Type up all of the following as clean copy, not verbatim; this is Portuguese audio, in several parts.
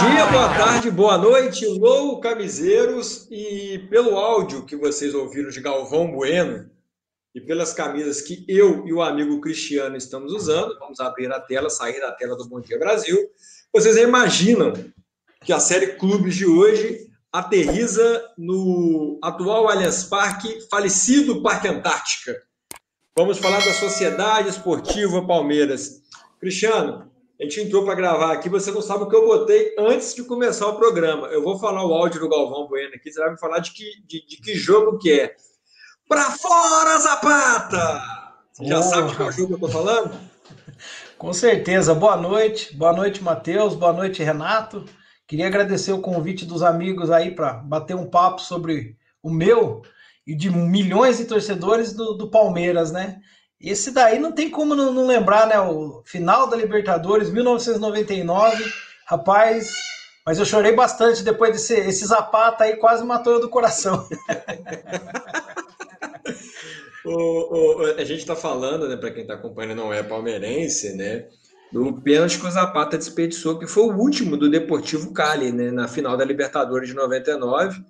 dia, boa tarde, boa noite, alô, camiseiros, e pelo áudio que vocês ouviram de Galvão Bueno e pelas camisas que eu e o amigo Cristiano estamos usando, vamos abrir a tela, sair da tela do Bom Dia Brasil, vocês imaginam que a série Clubes de hoje aterriza no atual Allianz Parque, falecido Parque Antártica. Vamos falar da Sociedade Esportiva Palmeiras. Cristiano, a gente entrou para gravar aqui, você não sabe o que eu botei antes de começar o programa. Eu vou falar o áudio do Galvão Bueno aqui, você vai me falar de que jogo que é. Pra fora, Zapata! Você já sabe de qual jogo eu estou falando? Com certeza. Boa noite, Matheus, boa noite, Renato. Queria agradecer o convite dos amigos aí para bater um papo sobre o meu e de milhões de torcedores do Palmeiras, né? Esse daí não tem como não lembrar, né? O final da Libertadores, 1999, rapaz, mas eu chorei bastante depois desse Zapata aí, quase matou eu do coração. A gente está falando, né, para quem está acompanhando não é palmeirense, né, do pênalti que o Zapata desperdiçou, que foi o último do Deportivo Cali, né, na final da Libertadores de 99.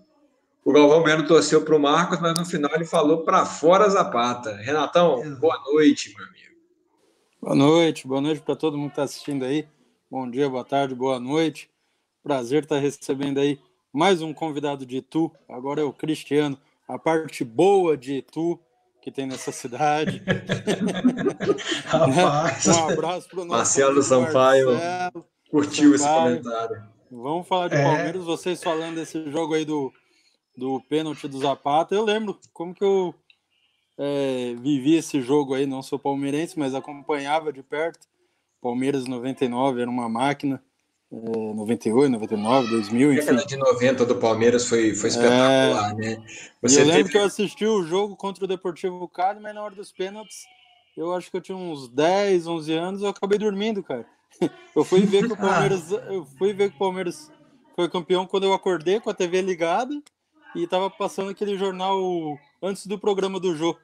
O Galvão Bueno torceu para o Marcos, mas no final ele falou para fora Zapata. Renatão, boa noite, meu amigo. Boa noite para todo mundo que está assistindo aí. Bom dia, boa tarde, boa noite. Prazer estar recebendo aí mais um convidado de Itu. Agora é o Cristiano, a parte boa de Itu que tem nessa cidade. Rapaz. Um abraço para o nosso Marcelo Sampaio. Marcelo Curtiu Sampaio. Esse comentário. Vamos falar de Palmeiras, vocês falando desse jogo aí do pênalti do Zapata. Eu lembro como que eu vivi esse jogo aí, não sou palmeirense, mas acompanhava de perto. Palmeiras 99 era uma máquina. 98, 99, 2000, enfim. A década de 90 do Palmeiras foi espetacular, né? Eu lembro que eu assisti o jogo contra o Deportivo Cali, mas na hora dos pênaltis, eu acho que eu tinha uns 10, 11 anos, eu acabei dormindo, cara. Eu fui ver que o Palmeiras foi campeão quando eu acordei com a TV ligada e tava passando aquele jornal antes do programa do Jô.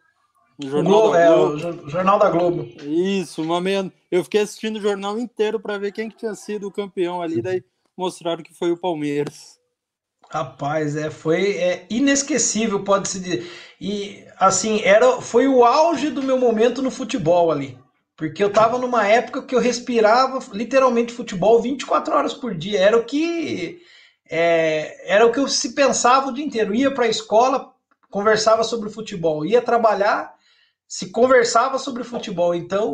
O Jornal da Globo. Isso, eu fiquei assistindo o jornal inteiro para ver quem que tinha sido o campeão ali, daí mostraram que foi o Palmeiras. Rapaz, foi inesquecível, pode-se dizer. E, assim, foi o auge do meu momento no futebol ali. Porque eu tava numa época que eu respirava literalmente futebol 24 horas por dia. Era o que eu se pensava o dia inteiro. Ia para a escola, conversava sobre futebol. Ia trabalhar, se conversava sobre futebol. Então,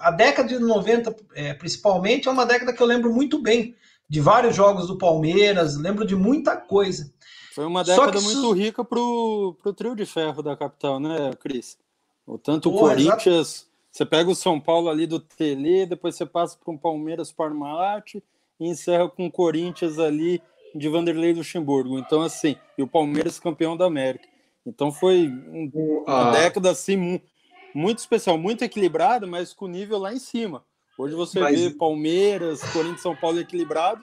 a década de 90, principalmente, é uma década que eu lembro muito bem. De vários jogos do Palmeiras, lembro de muita coisa. Foi uma década muito rica pro trio de ferro da capital, né, Cris? O Corinthians, você pega o São Paulo ali do Tele, depois você passa para um Palmeiras Parmalat e encerra com o Corinthians ali de Vanderlei Luxemburgo. Então, assim, e o Palmeiras campeão da América. Então foi uma década assim muito especial, muito equilibrada, mas com nível lá em cima. Hoje você vê Palmeiras, Corinthians, São Paulo equilibrado,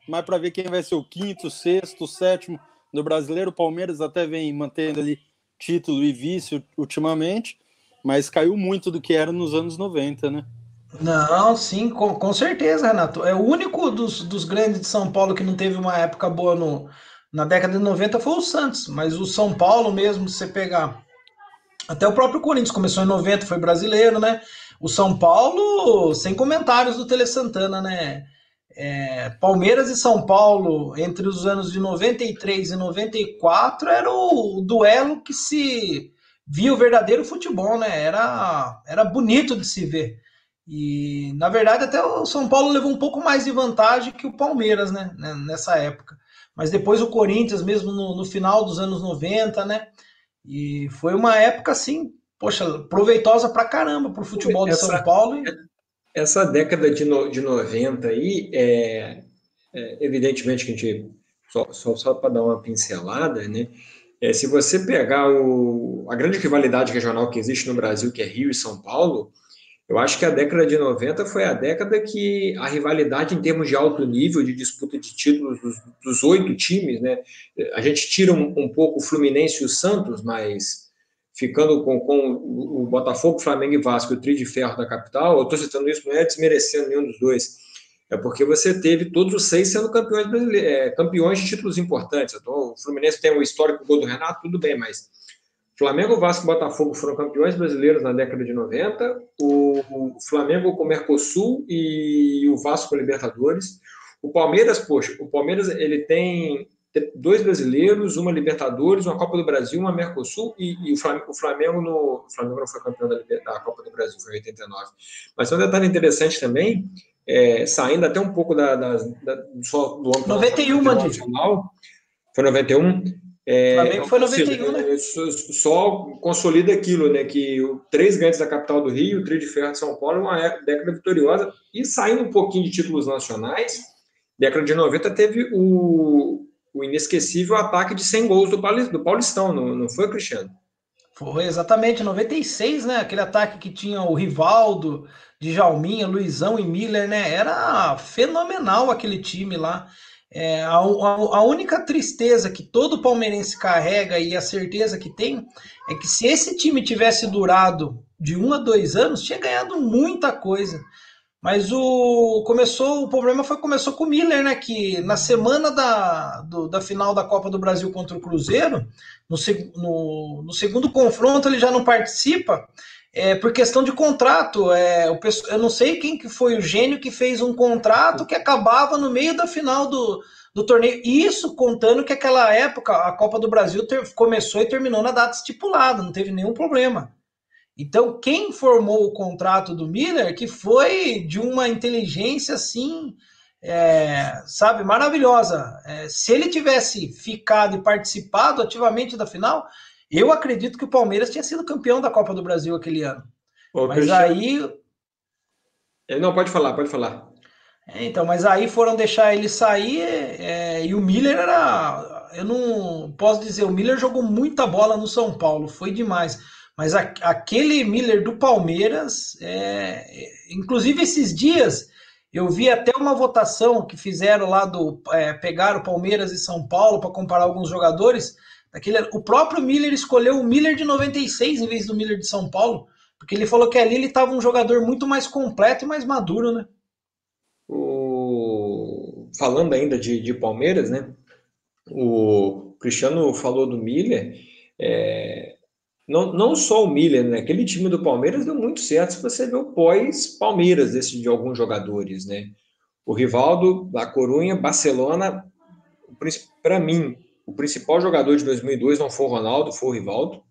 mas para ver quem vai ser o quinto, sexto, sétimo do brasileiro, o Palmeiras até vem mantendo ali título e vice ultimamente, mas caiu muito do que era nos anos 90, né? Não, sim, com certeza, Renato. É o único dos grandes de São Paulo que não teve uma época boa na década de 90 foi o Santos, mas o São Paulo mesmo, se você pegar... Até o próprio Corinthians começou em 90, foi brasileiro, né? O São Paulo, sem comentários do Tele Santana, né? Palmeiras e São Paulo, entre os anos de 93 e 94, era o duelo que se via o verdadeiro futebol, né? Era bonito de se ver. E, na verdade, até o São Paulo levou um pouco mais de vantagem que o Palmeiras, né? Nessa época. Mas depois o Corinthians, mesmo no final dos anos 90, né? E foi uma época, assim, poxa, proveitosa pra caramba pro futebol de São Paulo. Essa década de 90 aí, evidentemente que a gente, só para dar uma pincelada, né? Se você pegar a grande rivalidade regional que existe no Brasil, que é Rio e São Paulo, eu acho que a década de 90 foi a década que a rivalidade em termos de alto nível, de disputa de títulos dos 8 times, né? A gente tira um pouco o Fluminense e o Santos, mas ficando com o Botafogo, Flamengo e Vasco, o trio de ferro da capital, eu estou citando isso, não é desmerecendo nenhum dos dois. é porque você teve todos os 6 sendo campeões brasileiros, campeões de títulos importantes. Então, o Fluminense tem o histórico gol do Renato, tudo bem, mas Flamengo, Vasco e Botafogo foram campeões brasileiros na década de 90, o Flamengo com o Mercosul e o Vasco com o Libertadores. O Palmeiras, poxa, o Palmeiras ele tem 2 brasileiros, uma Libertadores, uma Copa do Brasil, uma Mercosul, e o Flamengo não foi campeão da Copa do Brasil, foi em 89. Mas um detalhe interessante também, saindo até um pouco do âmbito 91, nacional, foi 91. Flamengo foi 91, né? Só consolida aquilo, né? Que 3 grandes da capital do Rio, o Trio de Ferro de São Paulo, uma década vitoriosa. E saindo um pouquinho de títulos nacionais, década de 90 teve o inesquecível ataque de 100 gols do Paulistão, não foi, Cristiano? Foi, exatamente, 96, né? Aquele ataque que tinha o Rivaldo, Djalminha, Luizão e Miller, né? Era fenomenal aquele time lá. A única tristeza que todo palmeirense carrega e a certeza que tem é que se esse time tivesse durado de 1 a 2 anos, tinha ganhado muita coisa. Mas o problema começou com o Miller, né? Que na semana da final da Copa do Brasil contra o Cruzeiro, no segundo confronto ele já não participa, por questão de contrato. Eu não sei quem que foi o gênio que fez um contrato que acabava no meio da final do torneio. Isso contando que aquela época a Copa do Brasil começou e terminou na data estipulada, não teve nenhum problema. Então, quem formou o contrato do Miller, que foi de uma inteligência assim, sabe, maravilhosa. Se ele tivesse ficado e participado ativamente da final, eu acredito que o Palmeiras tinha sido campeão da Copa do Brasil aquele ano. Mas aí... Não, pode falar. Então, mas aí foram deixar ele sair, e o Miller eu não posso dizer, o Miller jogou muita bola no São Paulo, foi demais. Mas aquele Miller do Palmeiras, inclusive esses dias, eu vi até uma votação que fizeram lá pegaram o Palmeiras e São Paulo para comparar alguns jogadores. O próprio Miller escolheu o Miller de 96 em vez do Miller de São Paulo, porque ele falou que ali ele estava um jogador muito mais completo e mais maduro, né? Falando ainda de Palmeiras, né? O Cristiano falou do Miller. Não só o Miller, né? Aquele time do Palmeiras deu muito certo se você vê o pós-Palmeiras de alguns jogadores, né? O Rivaldo, da Corunha, Barcelona, para mim, o principal jogador de 2002 não foi o Ronaldo, foi o Rivaldo.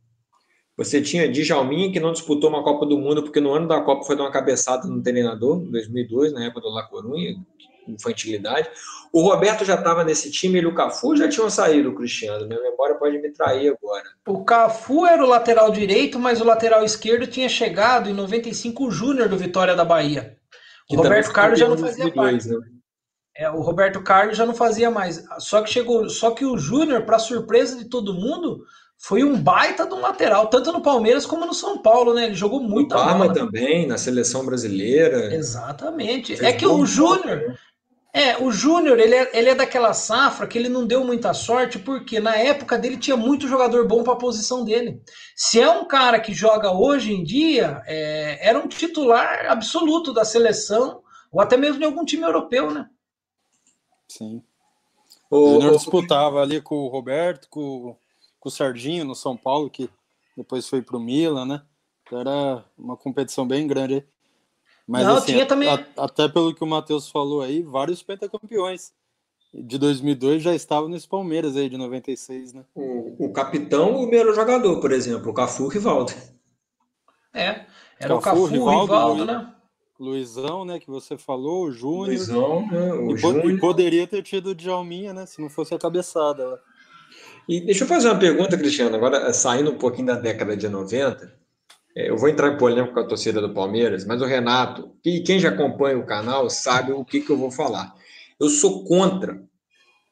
Você tinha Djalminha, que não disputou uma Copa do Mundo, porque no ano da Copa foi dar uma cabeçada no treinador, em 2002, na época do La Corunha, infantilidade. O Roberto já estava nesse time, ele e o Cafu já tinham saído, Cristiano. Minha memória pode me trair agora. O Cafu era o lateral direito, mas o lateral esquerdo tinha chegado em 95 o Júnior do Vitória da Bahia. O Roberto Carlos já não fazia 2002, parte. Né? O Roberto Carlos já não fazia mais. Só que o Júnior, para surpresa de todo mundo, foi um baita de um lateral, tanto no Palmeiras como no São Paulo, né? Ele jogou muito. O Parma também, na seleção brasileira. Exatamente. Que o Júnior... o Júnior, ele é daquela safra que ele não deu muita sorte, porque na época dele tinha muito jogador bom para a posição dele. Se é um cara que joga hoje em dia, era um titular absoluto da seleção, ou até mesmo de algum time europeu, né? Sim. O Júnior disputava ali com o Roberto, com o Serginho no São Paulo, que depois foi para o Milan, né? Então era uma competição bem grande aí. Mas não, assim, tinha também... até pelo que o Matheus falou aí, vários pentacampeões de 2002 já estavam nesse Palmeiras aí de 96, né? O capitão, o primeiro jogador, por exemplo, o Cafu e o Rivaldo. Era Cafu, o Cafu, Rivaldo, né? Luizão, né, que você falou, o Júnior. Luizão, né, o Júnior. E poderia ter tido o Djalminha, né, se não fosse a cabeçada. E deixa eu fazer uma pergunta, Cristiano, agora saindo um pouquinho da década de 90, eu vou entrar em polêmica com a torcida do Palmeiras, mas o Renato, e quem já acompanha o canal, sabe o que eu vou falar. Eu sou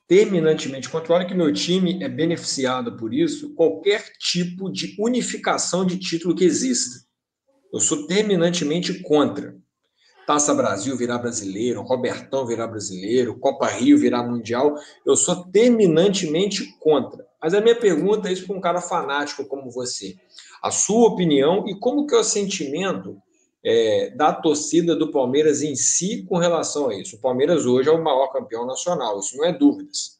terminantemente contra, olha que meu time é beneficiado por isso, qualquer tipo de unificação de título que exista. Eu sou terminantemente contra. Taça Brasil virar brasileiro, Robertão virar brasileiro, Copa Rio virar mundial, eu sou terminantemente contra. Mas a minha pergunta é isso para um cara fanático como você. A sua opinião e como que é o sentimento da torcida do Palmeiras em si com relação a isso. O Palmeiras hoje é o maior campeão nacional, isso não é dúvidas.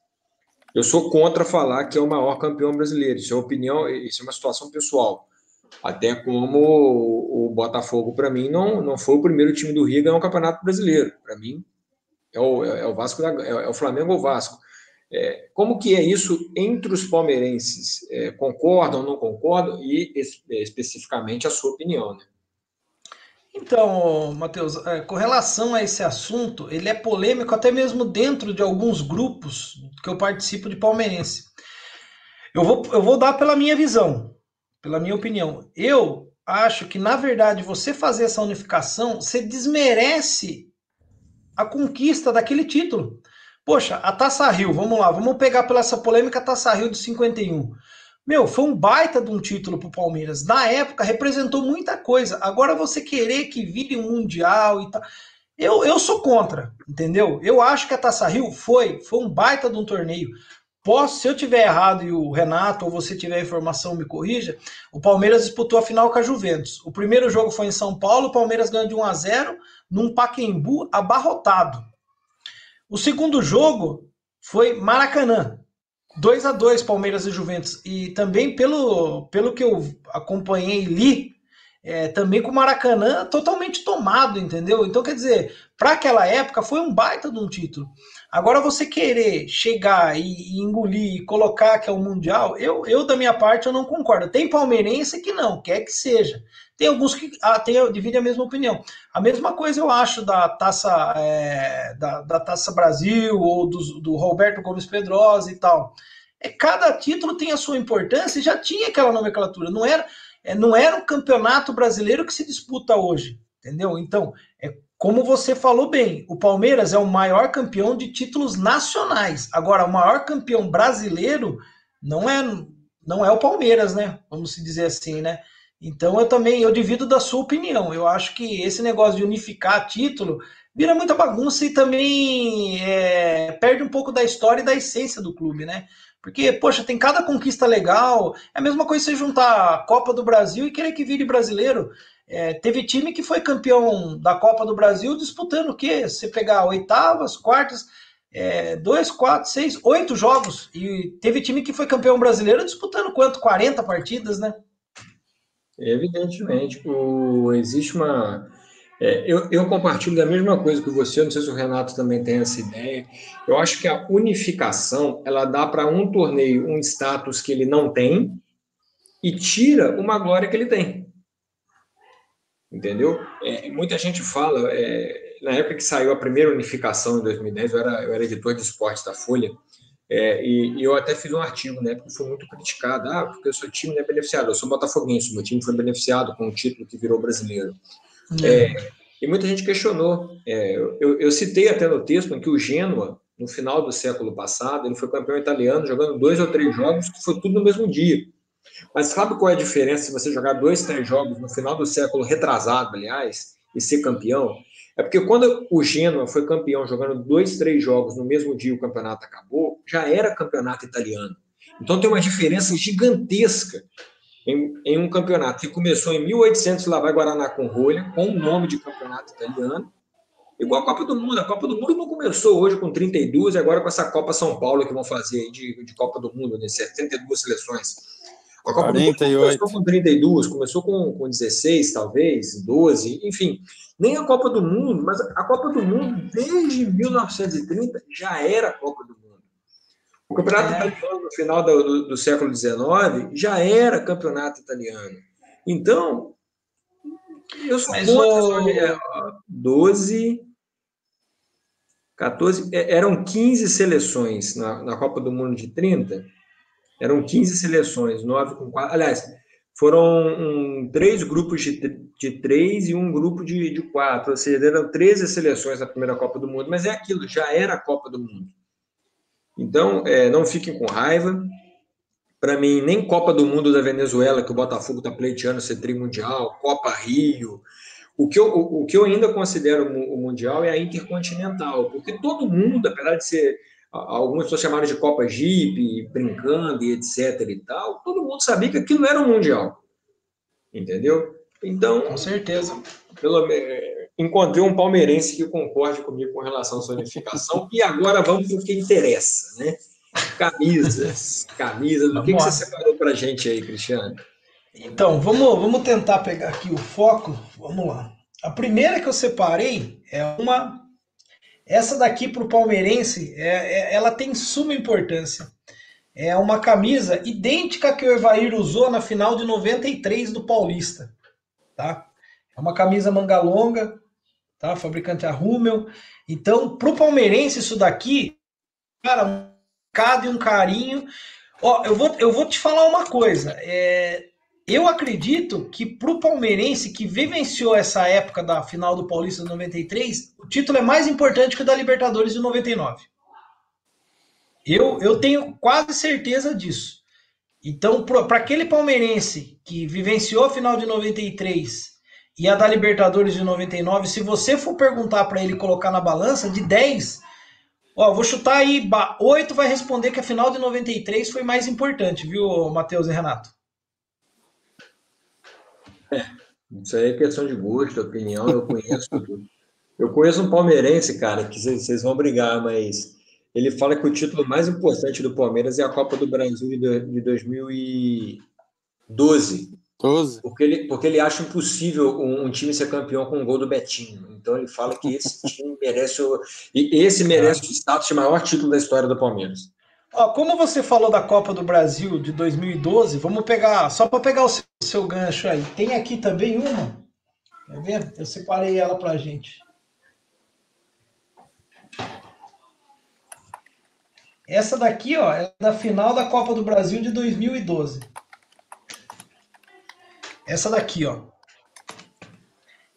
Eu sou contra falar que é o maior campeão brasileiro, isso é opinião, isso é uma situação pessoal. Até como o Botafogo, para mim, não foi o primeiro time do Rio a ganhar um campeonato brasileiro. Para mim, é o Vasco, é o Flamengo ou o Vasco. Como que é isso entre os palmeirenses? Concordam, não concordam? E especificamente a sua opinião, né? Então, Matheus, com relação a esse assunto, ele é polêmico até mesmo dentro de alguns grupos que eu participo de palmeirense. Eu vou dar pela minha visão, pela minha opinião. Eu acho que, na verdade, você fazer essa unificação, você desmerece a conquista daquele título. Poxa, a Taça Rio, vamos lá, vamos pegar pela essa polêmica a Taça Rio de 51. Meu, foi um baita de um título pro Palmeiras. Na época, representou muita coisa. Agora você querer que vire um Mundial e tal... Eu sou contra, entendeu? Eu acho que a Taça Rio foi um baita de um torneio. Se eu tiver errado e o Renato ou você tiver informação, me corrija. O Palmeiras disputou a final com a Juventus. O primeiro jogo foi em São Paulo, o Palmeiras ganhou de 1-0 num Pacaembu abarrotado. O segundo jogo foi Maracanã. 2-2 Palmeiras e Juventus. E também pelo que eu acompanhei e li, também com o Maracanã totalmente tomado, entendeu? Então, quer dizer, para aquela época foi um baita de um título. Agora você querer chegar e engolir e colocar que é o Mundial, eu da minha parte eu não concordo. Tem palmeirense que não, quer que seja. Tem alguns que dividem a mesma opinião. A mesma coisa eu acho da Taça, da Taça Brasil ou do Roberto Gomes Pedrosa e tal. Cada título tem a sua importância e já tinha aquela nomenclatura. Não era um campeonato brasileiro que se disputa hoje, entendeu? Então, como você falou bem, o Palmeiras é o maior campeão de títulos nacionais. Agora, o maior campeão brasileiro não é o Palmeiras, né? Vamos dizer assim, né? Então, eu divido da sua opinião. Eu acho que esse negócio de unificar título vira muita bagunça e também perde um pouco da história e da essência do clube, né? Porque, poxa, tem cada conquista legal. É a mesma coisa você juntar a Copa do Brasil e querer que vire brasileiro. Teve time que foi campeão da Copa do Brasil disputando o quê? Você pegar oitavas, quartas, 2, 4, 6, 8 jogos. E teve time que foi campeão brasileiro disputando quanto? 40 partidas, né? Evidentemente. Existe uma... eu compartilho da mesma coisa que você, não sei se o Renato também tem essa ideia. Eu acho que a unificação, ela dá para um torneio um status que ele não tem e tira uma glória que ele tem. Entendeu? Muita gente fala, na época que saiu a primeira unificação em 2010, eu era editor de esportes da Folha, e eu até fiz um artigo, né, porque foi muito criticado, porque o seu time não é beneficiado, eu sou botafoguense, meu time foi beneficiado com o título que virou brasileiro. E muita gente questionou. Eu citei até no texto em que o Genoa, no final do século passado, ele foi campeão italiano jogando 2 ou 3 jogos, que foi tudo no mesmo dia. Mas sabe qual é a diferença se você jogar 2, 3 jogos no final do século retrasado, aliás, e ser campeão? É porque quando o Genoa foi campeão jogando 2, 3 jogos no mesmo dia e o campeonato acabou, já era campeonato italiano. Então tem uma diferença gigantesca em um campeonato que começou em 1800, lá vai Guaraná com rolha, com o nome de campeonato italiano, igual a Copa do Mundo. A Copa do Mundo não começou hoje com 32 e agora com essa Copa São Paulo que vão fazer aí de Copa do Mundo, né? 72 seleções. A Copa 48. Do Mundo começou com 32, começou com 16, talvez, 12, enfim. Nem a Copa do Mundo, mas a Copa do Mundo, desde 1930, já era a Copa do Mundo. O campeonato italiano, no final do século XIX, já era campeonato italiano. Então, eu sou contra 12, 14, eram 15 seleções na Copa do Mundo de 30. Eram 15 seleções, 9 com 4. Aliás, foram 3 grupos de 3 e um grupo de 4. Ou seja, eram 13 seleções na primeira Copa do Mundo. Mas é aquilo, já era a Copa do Mundo. Então, não fiquem com raiva. Para mim, nem Copa do Mundo da Venezuela, que o Botafogo está pleiteando ser trimundial, Copa Rio. O que eu ainda considero o Mundial é a Intercontinental, porque todo mundo, apesar de ser... Algumas pessoas chamaram de Copa Jeep, brincando e etc. e tal, todo mundo sabia que aquilo era um Mundial. Entendeu? Então, com certeza. Encontrei um palmeirense que concorde comigo com relação à sonificação. E agora vamos para o que interessa, né? Camisas. O que você separou para a gente aí, Cristiano? Então, vamos tentar pegar aqui o foco. Vamos lá. A primeira que eu separei é uma. Essa daqui para o palmeirense, ela tem suma importância. É uma camisa idêntica que o Evair usou na final de 93 do Paulista. Tá? É uma camisa manga longa, tá? Fabricante a Rummel. Então, para o palmeirense, isso daqui, cara, um carinho e um carinho. Ó, eu vou te falar uma coisa. Eu acredito que para o palmeirense que vivenciou essa época da final do Paulista de 93, o título é mais importante que o da Libertadores de 99. Eu tenho quase certeza disso. Então, para aquele palmeirense que vivenciou a final de 93 e a da Libertadores de 99, se você for perguntar para ele colocar na balança, de 10, ó, vou chutar aí, 8 vai responder que a final de 93 foi mais importante, viu, Matheus e Renato? Isso aí é questão de gosto, opinião, eu conheço um palmeirense, cara, que vocês vão brigar, mas ele fala que o título mais importante do Palmeiras é a Copa do Brasil de 2012. 12. Porque ele acha impossível um time ser campeão com um gol do Betinho. Então ele fala que esse time merece o status de maior título da história do Palmeiras. Ó, como você falou da Copa do Brasil de 2012, vamos pegar, só para pegar o seu gancho aí. Tem aqui também uma. Quer ver? Eu separei ela pra gente. Essa daqui, ó, é da final da Copa do Brasil de 2012. Essa daqui, ó.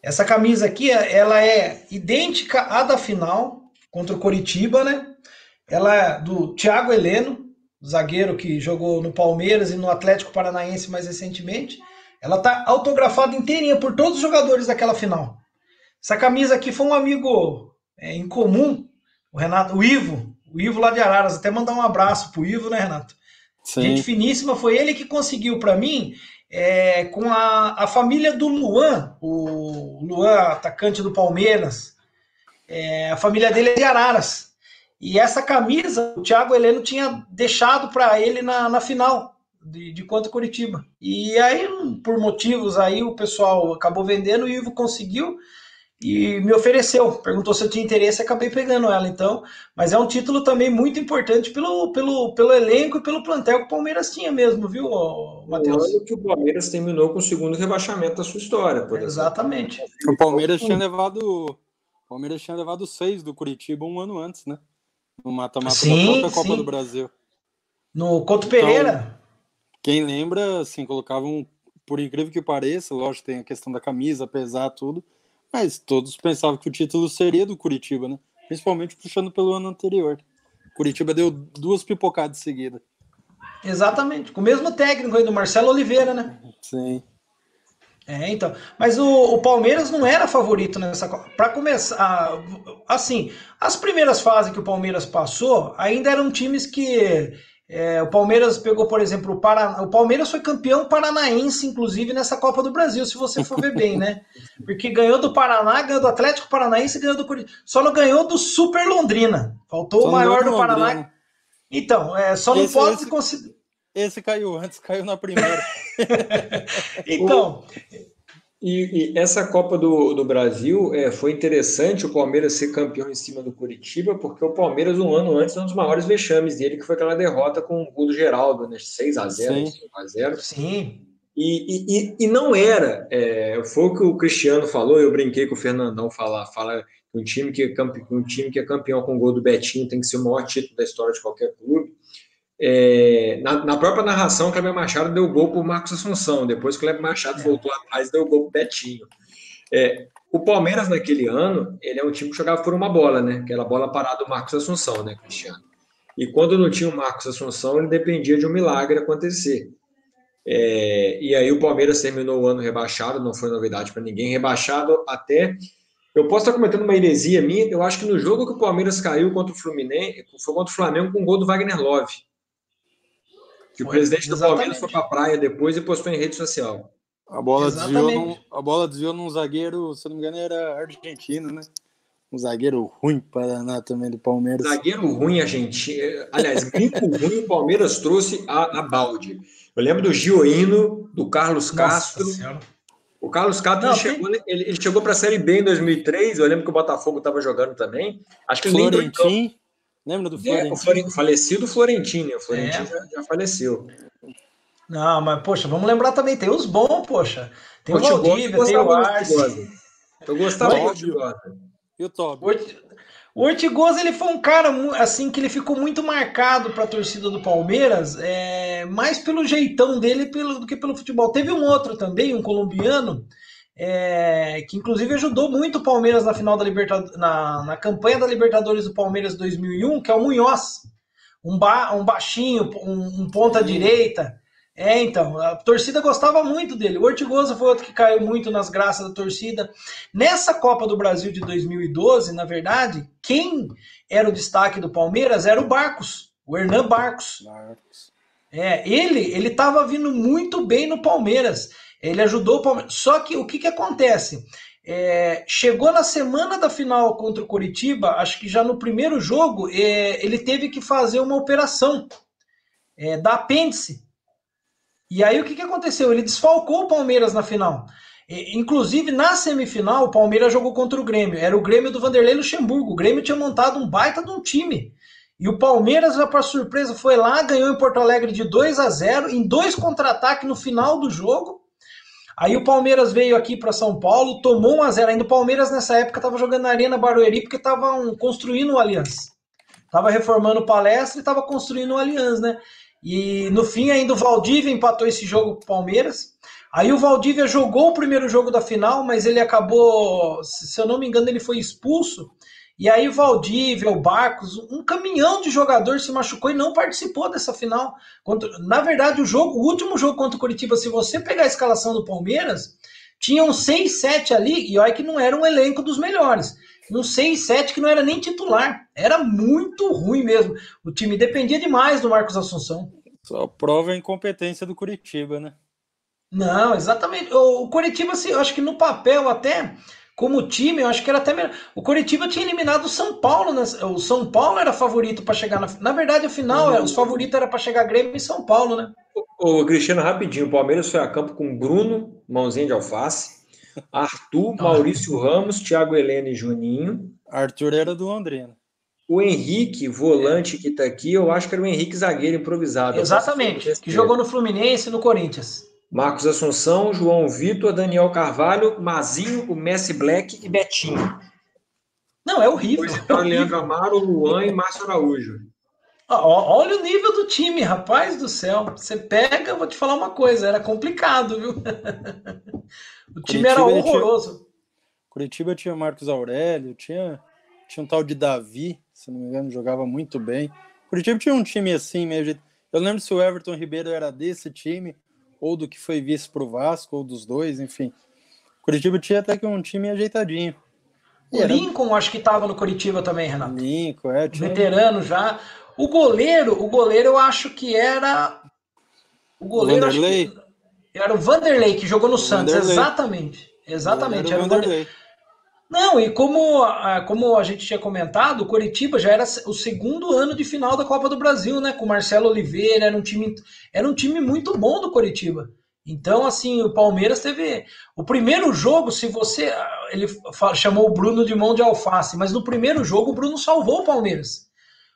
Essa camisa aqui, ela é idêntica à da final contra o Coritiba, né? Ela é do Thiago Heleno, zagueiro que jogou no Palmeiras e no Atlético Paranaense mais recentemente. Ela tá autografada inteirinha por todos os jogadores daquela final. Essa camisa aqui foi um amigo em comum, o Renato, o Ivo lá de Araras. Até mandar um abraço pro Ivo, né, Renato? Sim. Gente finíssima, foi ele que conseguiu para mim, com a família do Luan, o Luan, atacante do Palmeiras. A família dele é de Araras. E essa camisa, o Thiago Heleno tinha deixado para ele na final de contra Curitiba. E aí, por motivos aí, o pessoal acabou vendendo, o Ivo conseguiu e me ofereceu. Perguntou se eu tinha interesse e acabei pegando ela, então. Mas é um título também muito importante pelo elenco e pelo plantel que o Palmeiras tinha mesmo, viu, Matheus? O ano que o Palmeiras terminou com o segundo rebaixamento da sua história, por exemplo. Exatamente. O Palmeiras tinha levado 6 do Curitiba um ano antes, né? No mata-mata da própria Copa do Brasil. No Couto Pereira. Quem lembra, assim, colocavam, por incrível que pareça, lógico, tem a questão da camisa, pesar tudo, mas todos pensavam que o título seria do Curitiba, né? Principalmente puxando pelo ano anterior. Curitiba deu 2 pipocadas seguidas. Exatamente, com o mesmo técnico aí do Marcelo Oliveira, né? Sim. Então. Mas o Palmeiras não era favorito nessa Copa. Para começar, assim, as primeiras fases que o Palmeiras passou, ainda eram times que o Palmeiras pegou, por exemplo, o Paraná. O Palmeiras foi campeão paranaense, inclusive, nessa Copa do Brasil, se você for ver bem, né? Porque ganhou do Paraná, ganhou do Atlético Paranaense, ganhou do Curitiba. Só não ganhou do Super Londrina. Faltou o maior do Paraná. Então, só não pode considerar. Esse caiu antes, caiu na primeira. Então. E essa Copa do Brasil foi interessante o Palmeiras ser campeão em cima do Curitiba, porque o Palmeiras, um ano antes, é um dos maiores vexames dele, que foi aquela derrota com o gol do Geraldo, né? 6-0, 5-0. Sim. E não era. Foi o que o Cristiano falou, eu brinquei com o Fernandão fala que um time que é campeão com o gol do Betinho tem que ser o maior título da história de qualquer clube. Na própria narração, o Kleber Machado deu gol para o Marcos Assunção. Depois que o Kleber Machado voltou atrás, deu gol para o Betinho. O Palmeiras, naquele ano, ele é um time que jogava por uma bola, né? Aquela bola parada do Marcos Assunção, né, Cristiano? E quando não tinha o Marcos Assunção, ele dependia de um milagre acontecer. E aí o Palmeiras terminou o ano rebaixado, não foi novidade para ninguém, rebaixado até... Eu posso estar cometendo uma heresia minha, eu acho que no jogo que o Palmeiras caiu contra o Fluminense, foi contra o Flamengo com um gol do Wagner Love. Que o presidente do Palmeiras foi para a praia depois e postou em rede social. A bola desviou num zagueiro, se não me engano, era argentino, né? Um zagueiro ruim para danar também do Palmeiras. Zagueiro ruim argentino. Aliás, gringo ruim, o Palmeiras trouxe a balde. Eu lembro do Gioino, do Carlos Castro. Senhora. O Carlos Castro ele chegou para a Série B em 2003. Eu lembro que o Botafogo estava jogando também. Acho que ele nem entrou em campo. Lembra do Florentino? O falecido Florentino. O Florentino já faleceu. Não, mas, poxa, vamos lembrar também, tem os bons, poxa. Tem o Valdívia, tem o Arce. Eu gostava do Ortigosa. E o Tobi? O Ortigosa, ele foi um cara, assim, que ele ficou muito marcado para a torcida do Palmeiras, mais pelo jeitão dele do que pelo futebol. Teve um outro também, um colombiano, que inclusive ajudou muito o Palmeiras na final da na campanha da Libertadores do Palmeiras 2001, que é o Munhoz. Um baixinho, um ponta-direita. Então, a torcida gostava muito dele. O Ortigosa foi outro que caiu muito nas graças da torcida. Nessa Copa do Brasil de 2012, na verdade, quem era o destaque do Palmeiras era o Barcos, o Hernan Barcos. Ele estava vindo muito bem no Palmeiras. Ele ajudou o Palmeiras. Só que o que acontece? Chegou na semana da final contra o Coritiba, acho que já no primeiro jogo, ele teve que fazer uma operação da apêndice. E aí o que aconteceu? Ele desfalcou o Palmeiras na final. Inclusive, na semifinal, o Palmeiras jogou contra o Grêmio. Era o Grêmio do Vanderlei Luxemburgo. O Grêmio tinha montado um baita de um time. E o Palmeiras, já para surpresa, foi lá, ganhou em Porto Alegre de 2-0, em 2 contra-ataques no final do jogo. Aí o Palmeiras veio aqui para São Paulo, tomou 1-0. Ainda o Palmeiras, nessa época, estava jogando na Arena Barueri, porque estavam construindo o Allianz. Estava reformando o Palestra e estava construindo o Allianz, né? E no fim ainda o Valdívia empatou esse jogo com o Palmeiras. Aí o Valdívia jogou o primeiro jogo da final, mas ele acabou, se eu não me engano, ele foi expulso. E aí o Valdívia, o Barcos, um caminhão de jogador se machucou e não participou dessa final. Na verdade, o último jogo contra o Coritiba, se você pegar a escalação do Palmeiras, tinham 6, 7 ali, e olha que não era um elenco dos melhores. Um 6-7 que não era nem titular. Era muito ruim mesmo. O time dependia demais do Marcos Assunção. Só prova a incompetência do Coritiba, né? Não, exatamente. O Coritiba, assim, eu acho que no papel até, como time, eu acho que era até melhor. O Coritiba tinha eliminado o São Paulo, né? O São Paulo era favorito para chegar na verdade, afinal, os favoritos era para chegar Grêmio e São Paulo, né? Ô, Cristiano, rapidinho. O Palmeiras foi a campo com Bruno, mãozinha de alface, Arthur, Maurício Ramos, Thiago Heleno e Juninho. Arthur era do Londrina. O Henrique, volante que tá aqui, eu acho que era o Henrique zagueiro improvisado. Exatamente, que jogou no Fluminense e no Corinthians. Marcos Assunção, João Vitor, Daniel Carvalho, Mazinho, o Messi Black e Betinho. Não, é horrível. Leandro Amaro, Luan e Márcio Araújo. Olha o nível do time, rapaz do céu. Você pega, vou te falar uma coisa, era complicado, viu? O time era horroroso. Curitiba tinha Marcos Aurélio, tinha um tal de Davi, se não me engano, jogava muito bem. Curitiba tinha um time assim mesmo. Eu lembro se o Everton Ribeiro era desse time, ou do que foi vice pro Vasco, ou dos dois, enfim. Curitiba tinha até que um time ajeitadinho. O Lincoln, acho que estava no Curitiba também, Renato. Lincoln, tinha... Veterano já. O goleiro eu acho que era... O goleiro, acho que era o Vanderlei, que jogou no Santos. Exatamente. Era o Vanderlei. Não, e como a gente tinha comentado, o Coritiba já era o segundo ano de final da Copa do Brasil, né? Com o Marcelo Oliveira, era um time muito bom do Coritiba. Então, assim, o Palmeiras teve... O primeiro jogo, ele chamou o Bruno de mão de alface, mas no primeiro jogo o Bruno salvou o Palmeiras.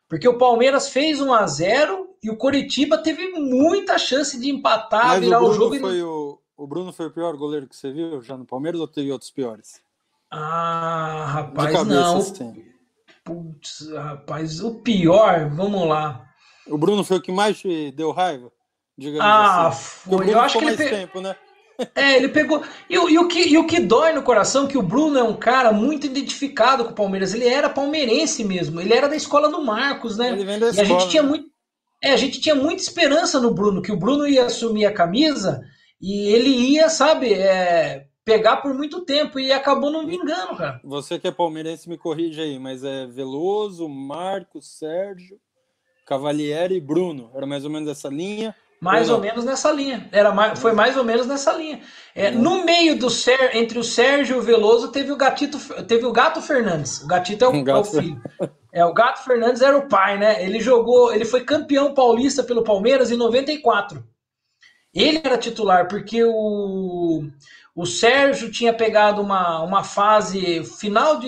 Porque o Palmeiras fez 1-0 e o Coritiba teve muita chance de empatar, virar o jogo. O Bruno foi o pior goleiro que você viu já no Palmeiras ou teve outros piores? Rapaz, de cabeça, não. Putz, rapaz, o pior, vamos lá. O Bruno foi o que mais te deu raiva? Digamos assim. Foi. Eu acho que tempo, né? Ele pegou. E o que dói no coração é que o Bruno é um cara muito identificado com o Palmeiras. Ele era palmeirense mesmo. Ele era da escola do Marcos, né? Ele vem da escola, a gente tinha a gente tinha muita esperança no Bruno, que o Bruno ia assumir a camisa e ele ia, sabe, pegar por muito tempo e acabou não vingando, cara. Você que é palmeirense, me corrige aí, mas é Veloso, Marcos, Sérgio, Cavalieri e Bruno. Era mais ou menos essa linha? Mais ou menos nessa linha. Foi mais ou menos nessa linha. No meio entre o Sérgio e o Veloso teve o Gato Fernandes. O Gatito é o filho. O Gato Fernandes era o pai, né? Ele foi campeão paulista pelo Palmeiras em 94. Ele era titular porque o Sérgio tinha pegado uma fase final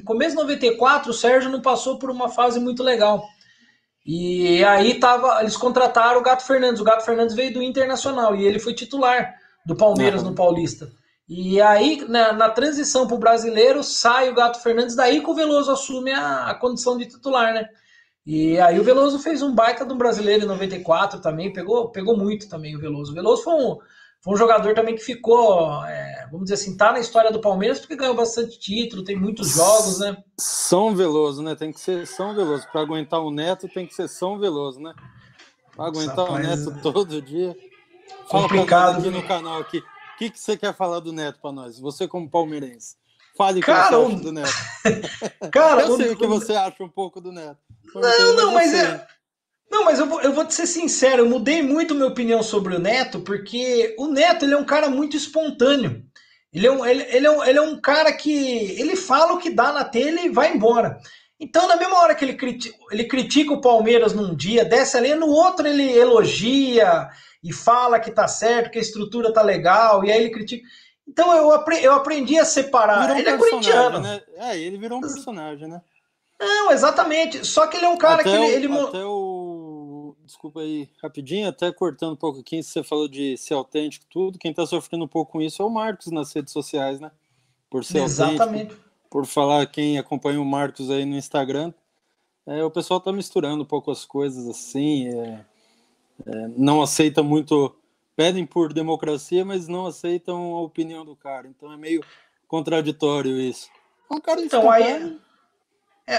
começo de 94, o Sérgio não passou por uma fase muito legal. E aí eles contrataram o Gato Fernandes. O Gato Fernandes veio do Internacional e ele foi titular do Palmeiras no Paulista. E aí, na transição para o brasileiro, sai o Gato Fernandes, daí que o Veloso assume a condição de titular, né? E aí o Veloso fez um baita de um brasileiro em 94 também, pegou muito também o Veloso. O Veloso foi um jogador também que ficou, vamos dizer assim, tá na história do Palmeiras porque ganhou bastante título, tem muitos jogos, né? São Veloso, né? Tem que ser São Veloso. Para aguentar o Neto tem que ser São Veloso, né? Para aguentar o Neto todo dia. Fala complicado aqui no canal aqui. O que você quer falar do Neto para nós? Você como palmeirense. Fale o que você acha do Neto. Cara, eu sei o que você acha um pouco do Neto. Mas eu vou te ser sincero, eu mudei muito minha opinião sobre o Neto, porque o Neto ele é um cara muito espontâneo. Ele é um cara que ele fala o que dá na telha e vai embora. Então, na mesma hora que ele critica o Palmeiras num dia, desce ali, no outro ele elogia e fala que tá certo, que a estrutura tá legal, e aí ele critica. Então eu aprendi a separar. Ele é corintiano. Né? Ele virou um personagem, né? Não, exatamente. Só que ele é um cara Desculpa aí, rapidinho, até cortando um pouco aqui, você falou de ser autêntico tudo, quem tá sofrendo um pouco com isso é o Marcos nas redes sociais, né? Por ser autêntico, por falar, quem acompanha o Marcos aí no Instagram, o pessoal tá misturando um pouco as coisas assim, não aceita muito, pedem por democracia, mas não aceitam a opinião do cara, então é meio contraditório isso. É um cara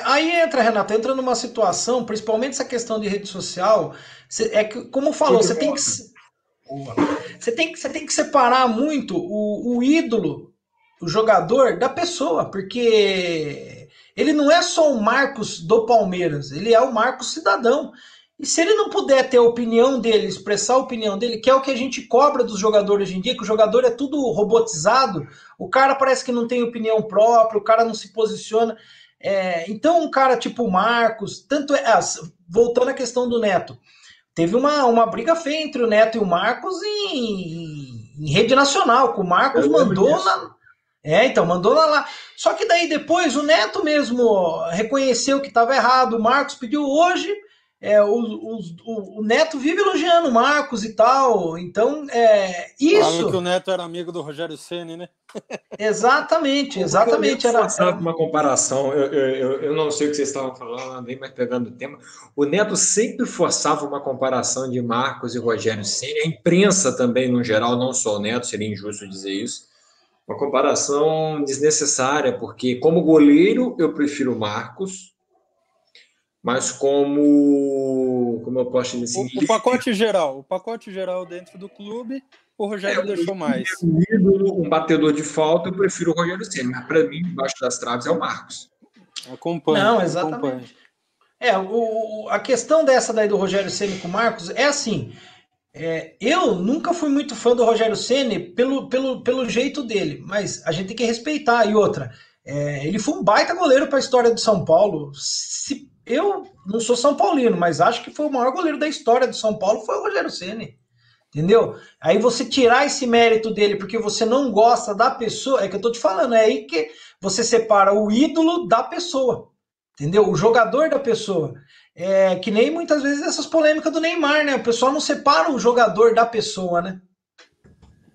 Aí entra, Renato, numa situação, principalmente essa questão de rede social, como falou, você tem que separar muito o ídolo, o jogador, da pessoa, porque ele não é só o Marcos do Palmeiras, ele é o Marcos cidadão. E se ele não puder ter a opinião dele, expressar a opinião dele, que é o que a gente cobra dos jogadores hoje em dia, que o jogador é tudo robotizado, o cara parece que não tem opinião própria, o cara não se posiciona. Então um cara tipo o Marcos, voltando à questão do Neto, teve uma briga feia entre o Neto e o Marcos em rede nacional, que o Marcos mandou lá. Só que daí depois o Neto mesmo reconheceu que estava errado, o Marcos pediu hoje, o Neto vive elogiando o Marcos e tal, então isso... Falando que o Neto era amigo do Rogério Ceni, né? Exatamente. Era uma comparação, eu não sei o que vocês estavam falando, andei mais pegando o tema. O Neto sempre forçava uma comparação de Marcos e Rogério Ceni, a imprensa também, no geral, não só o Neto, seria injusto dizer isso, uma comparação desnecessária, porque como goleiro eu prefiro Marcos, mas como eu posso dizer assim... O pacote geral dentro do clube, o Rogério deixou mais. Um batedor de falta, eu prefiro o Rogério Ceni, mas para mim, embaixo das traves, é o Marcos. Acompanha. Não, exatamente. A questão dessa daí do Rogério Ceni com o Marcos é assim, eu nunca fui muito fã do Rogério Ceni pelo jeito dele, mas a gente tem que respeitar. E outra, ele foi um baita goleiro para a história do São Paulo. Eu não sou São Paulino, mas acho que foi o maior goleiro da história do São Paulo, foi o Rogério Ceni. Entendeu? Aí você tirar esse mérito dele porque você não gosta da pessoa, é que eu tô te falando, é aí que você separa o ídolo da pessoa. Entendeu? O jogador da pessoa. Que nem muitas vezes essas polêmicas do Neymar, né? O pessoal não separa o jogador da pessoa, né?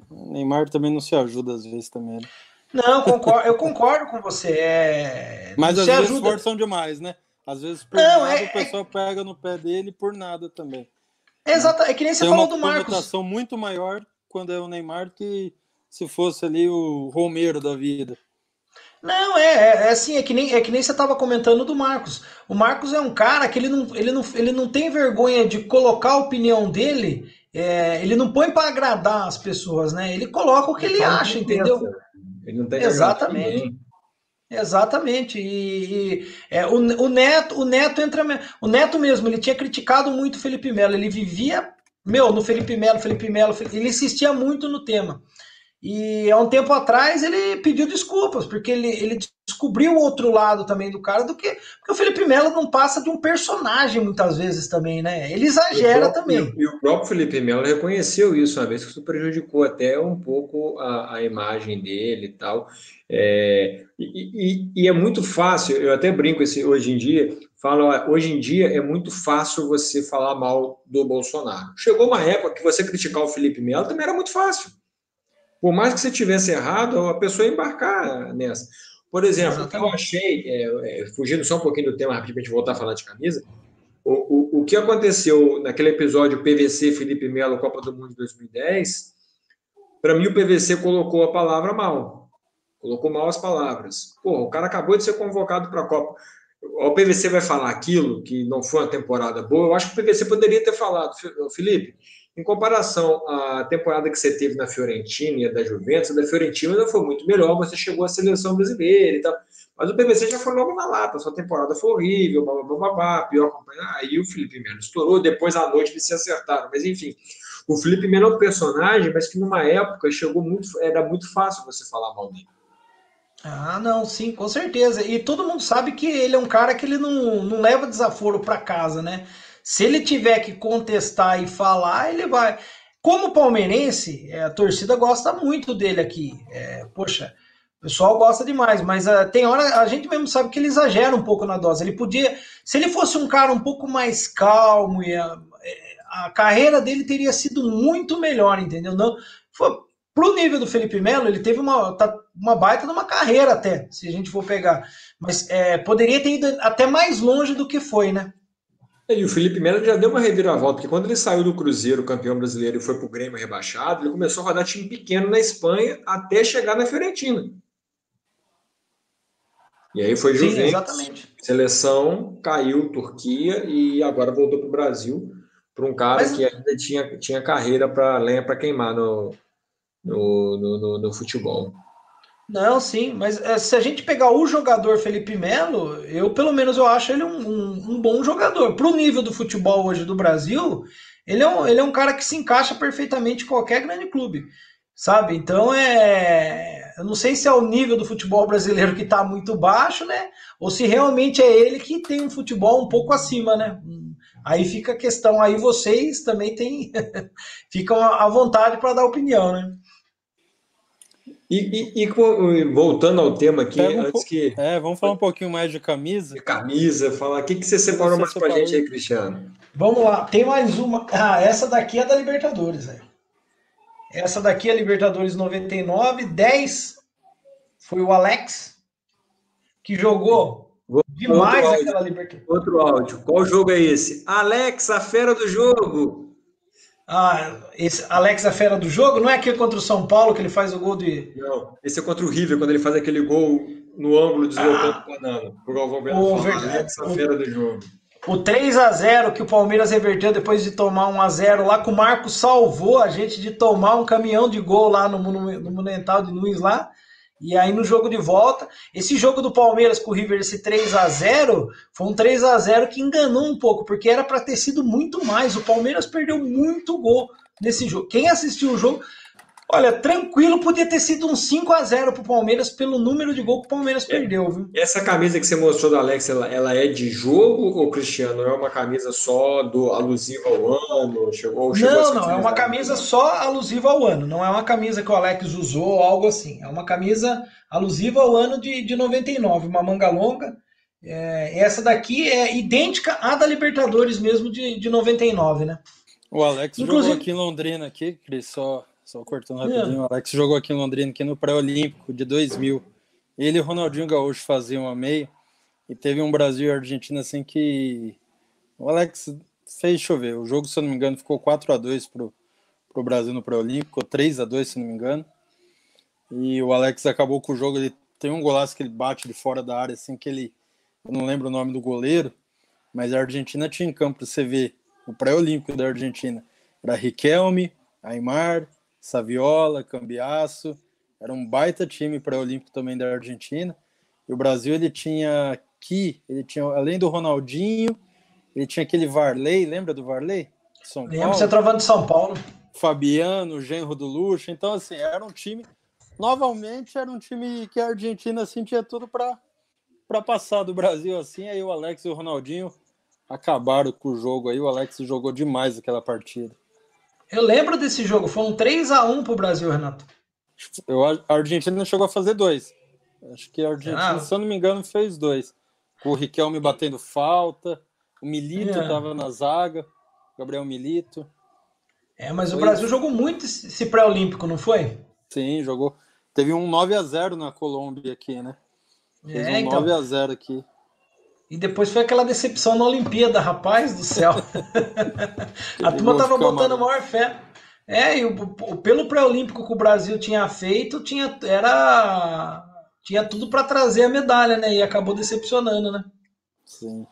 O Neymar também não se ajuda às vezes também. Né? Não, eu concordo com você. Mas às vezes forçam demais, né? Às vezes por nada o pessoal pega no pé dele por nada também. Exato, é que nem você falou do Marcos. Tem uma conotação muito maior quando é o Neymar que se fosse ali o Romero da vida. Não, assim, é que nem você estava comentando do Marcos. O Marcos é um cara que ele não tem vergonha de colocar a opinião dele, ele não põe para agradar as pessoas, né? Ele coloca o que ele acha, entendeu? Ele não tem Exatamente. Exatamente. O Neto entra. O Neto mesmo, ele tinha criticado muito o Felipe Melo. Ele vivia no Felipe Melo, ele insistia muito no tema. E há um tempo atrás ele pediu desculpas, porque ele descobriu o outro lado também do cara, porque o Felipe Melo não passa de um personagem muitas vezes também, né? Ele exagera também. E o próprio Felipe Melo reconheceu isso uma vez, que isso prejudicou até um pouco a imagem dele e tal. E é muito fácil, eu até brinco hoje em dia, falo, hoje em dia é muito fácil você falar mal do Bolsonaro. Chegou uma época que você criticar o Felipe Melo também era muito fácil. Por mais que você tivesse errado, a pessoa ia embarcar nessa. Por exemplo, exatamente. Eu achei, fugindo só um pouquinho do tema, rapidinho, para a gente voltar a falar de camisa, o que aconteceu naquele episódio PVC Felipe Melo, Copa do Mundo de 2010, para mim o PVC colocou a palavra mal. Colocou mal as palavras. Porra, o cara acabou de ser convocado para a Copa. O PVC vai falar aquilo, que não foi uma temporada boa. Eu acho que o PVC poderia ter falado, Felipe, em comparação à temporada que você teve na Fiorentina e a da Juventus, a da Fiorentina ainda foi muito melhor, você chegou à seleção brasileira e tal. Mas o PVC já foi logo na lata, sua temporada foi horrível, pior companhia. Aí o Felipe Melo estourou, depois à noite eles se acertaram. Mas enfim, o Felipe Melo é um personagem, mas que numa época era muito fácil você falar mal dele. Ah, não, sim, com certeza. E todo mundo sabe que ele é um cara que ele não leva desaforo para casa, né? Se ele tiver que contestar e falar, ele vai. Como palmeirense, a torcida gosta muito dele aqui. Poxa, o pessoal gosta demais, mas tem hora, a gente mesmo sabe que ele exagera um pouco na dose. Ele podia, se ele fosse um cara um pouco mais calmo, a carreira dele teria sido muito melhor, entendeu? Não, pro nível do Felipe Melo, ele teve uma baita de uma carreira até, se a gente for pegar. Mas poderia ter ido até mais longe do que foi, né? E o Felipe Melo já deu uma reviravolta, porque quando ele saiu do Cruzeiro, campeão brasileiro, e foi para o Grêmio rebaixado, ele começou a rodar time pequeno na Espanha até chegar na Fiorentina. E aí foi Juventus, sim, exatamente. Seleção, caiu, Turquia, e agora voltou para o Brasil, para um cara que ainda tinha carreira para lenha para queimar no futebol. Não, sim, mas se a gente pegar o jogador Felipe Melo, pelo menos eu acho ele um bom jogador. Pro nível do futebol hoje do Brasil, ele é um cara que se encaixa perfeitamente em qualquer grande clube, sabe? Então eu não sei se é o nível do futebol brasileiro que tá muito baixo, né? Ou se realmente é ele que tem um futebol um pouco acima, né? Aí fica a questão, aí vocês também ficam à vontade para dar opinião, né? E voltando ao tema aqui, vamos falar um pouquinho mais de camisa. De camisa, falar. O que você separou mais pra gente aí, Cristiano? Vamos lá, tem mais uma. Essa daqui é da Libertadores, velho. Essa daqui é a Libertadores 99, 10 foi o Alex, que jogou demais aquela Libertadores. Outro áudio. Qual jogo é esse? Alex, a fera do jogo. Esse Alex, a fera do jogo, não é aquele contra o São Paulo que ele faz o gol de... Não, esse é contra o River, quando ele faz aquele gol no ângulo deslocando o banana. O Galvão Bueno fala, Alex, a fera do jogo. O 3-0 que o Palmeiras reverteu depois de tomar 1-0 lá, que o Marcos salvou a gente de tomar um caminhão de gol lá no Monumental de Nunes lá. E aí no jogo de volta, esse jogo do Palmeiras com o River, esse 3-0, foi um 3-0 que enganou um pouco, porque era para ter sido muito mais. O Palmeiras perdeu muito gol nesse jogo. Quem assistiu o jogo, olha, tranquilo, podia ter sido um 5-0 pro Palmeiras pelo número de gol que o Palmeiras perdeu, viu? Essa camisa que você mostrou do Alex, ela é de jogo, ou Cristiano? É uma camisa só alusiva ao ano? Não, é uma camisa só alusiva ao ano. Não é uma camisa que o Alex usou ou algo assim. É uma camisa alusiva ao ano de 99, uma manga longa. Essa daqui é idêntica à da Libertadores mesmo de 99, né? O Alex jogou aqui em Londrina, Cris, só cortando rapidinho. O Alex jogou aqui em Londrina, aqui no Pré-Olímpico de 2000. Ele e o Ronaldinho Gaúcho faziam a meia. E teve um Brasil e Argentina assim que o Alex fez chover. O jogo, se eu não me engano, ficou 4-2 pro Brasil no Pré-Olímpico, 3-2, se não me engano. E o Alex acabou com o jogo. Ele tem um golaço que ele bate de fora da área, assim, que eu não lembro o nome do goleiro, mas a Argentina tinha em campo, você vê, o Pré-Olímpico da Argentina. Era Riquelme, Aimar, Saviola, Cambiasso. Era um baita time pré-olímpico também da Argentina. E o Brasil, ele tinha, além do Ronaldinho, ele tinha aquele Varley, lembra do Varley? São Lembro, Paulo. centroavante de São Paulo. Fabiano, genro do Lucha. Então, assim, era um time... Novamente, era um time que a Argentina, assim, tinha tudo para passar do Brasil, assim. Aí o Alex e o Ronaldinho acabaram com o jogo aí. O Alex jogou demais aquela partida. Eu lembro desse jogo. Foi um 3-1 pro Brasil, Renato. A Argentina chegou a fazer 2. Acho que a Argentina, se eu não me engano, fez 2. Com o Riquelme batendo falta. O Milito estava na zaga. Gabriel Milito. Mas o Brasil jogou muito esse pré-olímpico, não foi? Sim, jogou. Teve um 9-0 na Colômbia aqui, né? Fez um 9-0 aqui. E depois foi aquela decepção na Olimpíada, rapaz do céu. A turma tava botando a maior fé. Pelo pré-olímpico que o Brasil tinha feito, tinha tudo para trazer a medalha, né? E acabou decepcionando, né? Sim.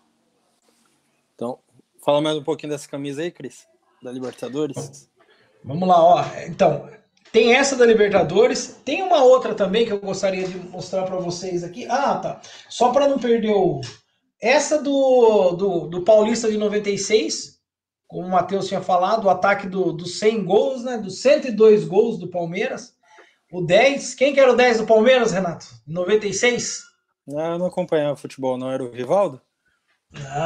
Então, fala mais um pouquinho dessa camisa aí, Cris, da Libertadores. Vamos lá, ó. Então, tem essa da Libertadores, tem uma outra também que eu gostaria de mostrar para vocês aqui. Ah, tá. Só para não perder essa do Paulista de 96, como o Matheus tinha falado, o ataque dos 100 gols, né? Dos 102 gols do Palmeiras. O 10, quem que era o 10 do Palmeiras, Renato? 96? Eu não acompanhava futebol, não. Era o Rivaldo?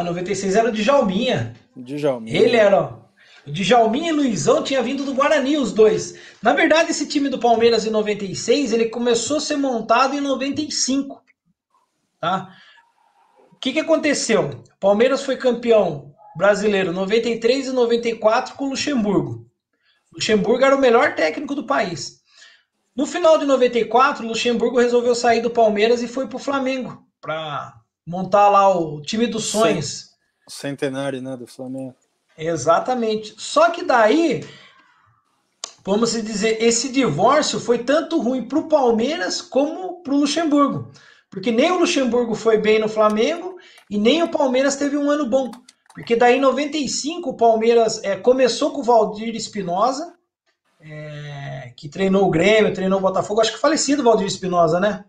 96 era o Djalminha. Djalminha. Ele era, ó. O Djalminha e o Luizão tinha vindo do Guarani, os dois. Na verdade, esse time do Palmeiras em 96, ele começou a ser montado em 95. Tá? O que aconteceu? O Palmeiras foi campeão brasileiro 93 e 94 com o Luxemburgo. O Luxemburgo era o melhor técnico do país. No final de 94, o Luxemburgo resolveu sair do Palmeiras e foi pro Flamengo para montar lá o time dos sonhos. O centenário, né, do Flamengo. Exatamente. Só que daí, vamos dizer, esse divórcio foi tanto ruim pro Palmeiras como pro Luxemburgo. Porque nem o Luxemburgo foi bem no Flamengo e nem o Palmeiras teve um ano bom. Porque daí em 95 o Palmeiras começou com o Valdir Espinosa, que treinou o Grêmio, treinou o Botafogo. Acho que falecido o Valdir Espinosa, né?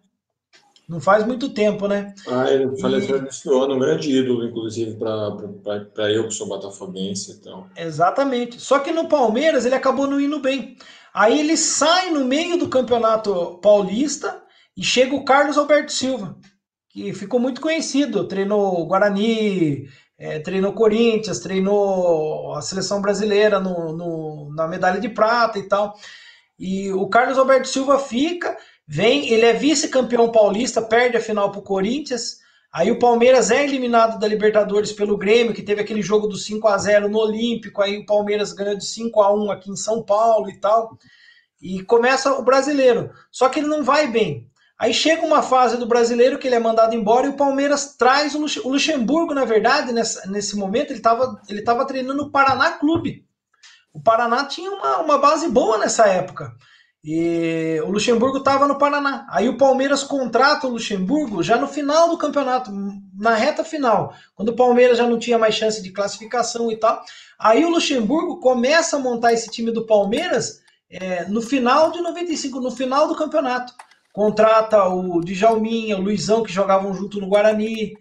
Não faz muito tempo, né? Ele faleceu nesse ano, um grande ídolo, inclusive, para eu que sou botafoguense. Então. Exatamente. Só que no Palmeiras ele acabou não indo bem. Aí ele sai no meio do Campeonato Paulista e chega o Carlos Alberto Silva, que ficou muito conhecido. Treinou o Guarani, treinou Corinthians, treinou a seleção brasileira na medalha de prata e tal. E o Carlos Alberto Silva ele é vice-campeão paulista, perde a final para o Corinthians. Aí o Palmeiras é eliminado da Libertadores pelo Grêmio, que teve aquele jogo do 5-0 no Olímpico. Aí o Palmeiras ganha de 5-1 aqui em São Paulo e tal. E começa o Brasileiro. Só que ele não vai bem. Aí chega uma fase do Brasileiro que ele é mandado embora e o Palmeiras traz o Luxemburgo, na verdade, nesse momento, ele estava treinando o Paraná Clube. O Paraná tinha uma base boa nessa época. E o Luxemburgo estava no Paraná. Aí o Palmeiras contrata o Luxemburgo já no final do campeonato, na reta final, quando o Palmeiras já não tinha mais chance de classificação e tal. Aí o Luxemburgo começa a montar esse time do Palmeiras no final de 95, no final do campeonato. Contrata o Djalminha, o Luizão, que jogavam junto no Guarani,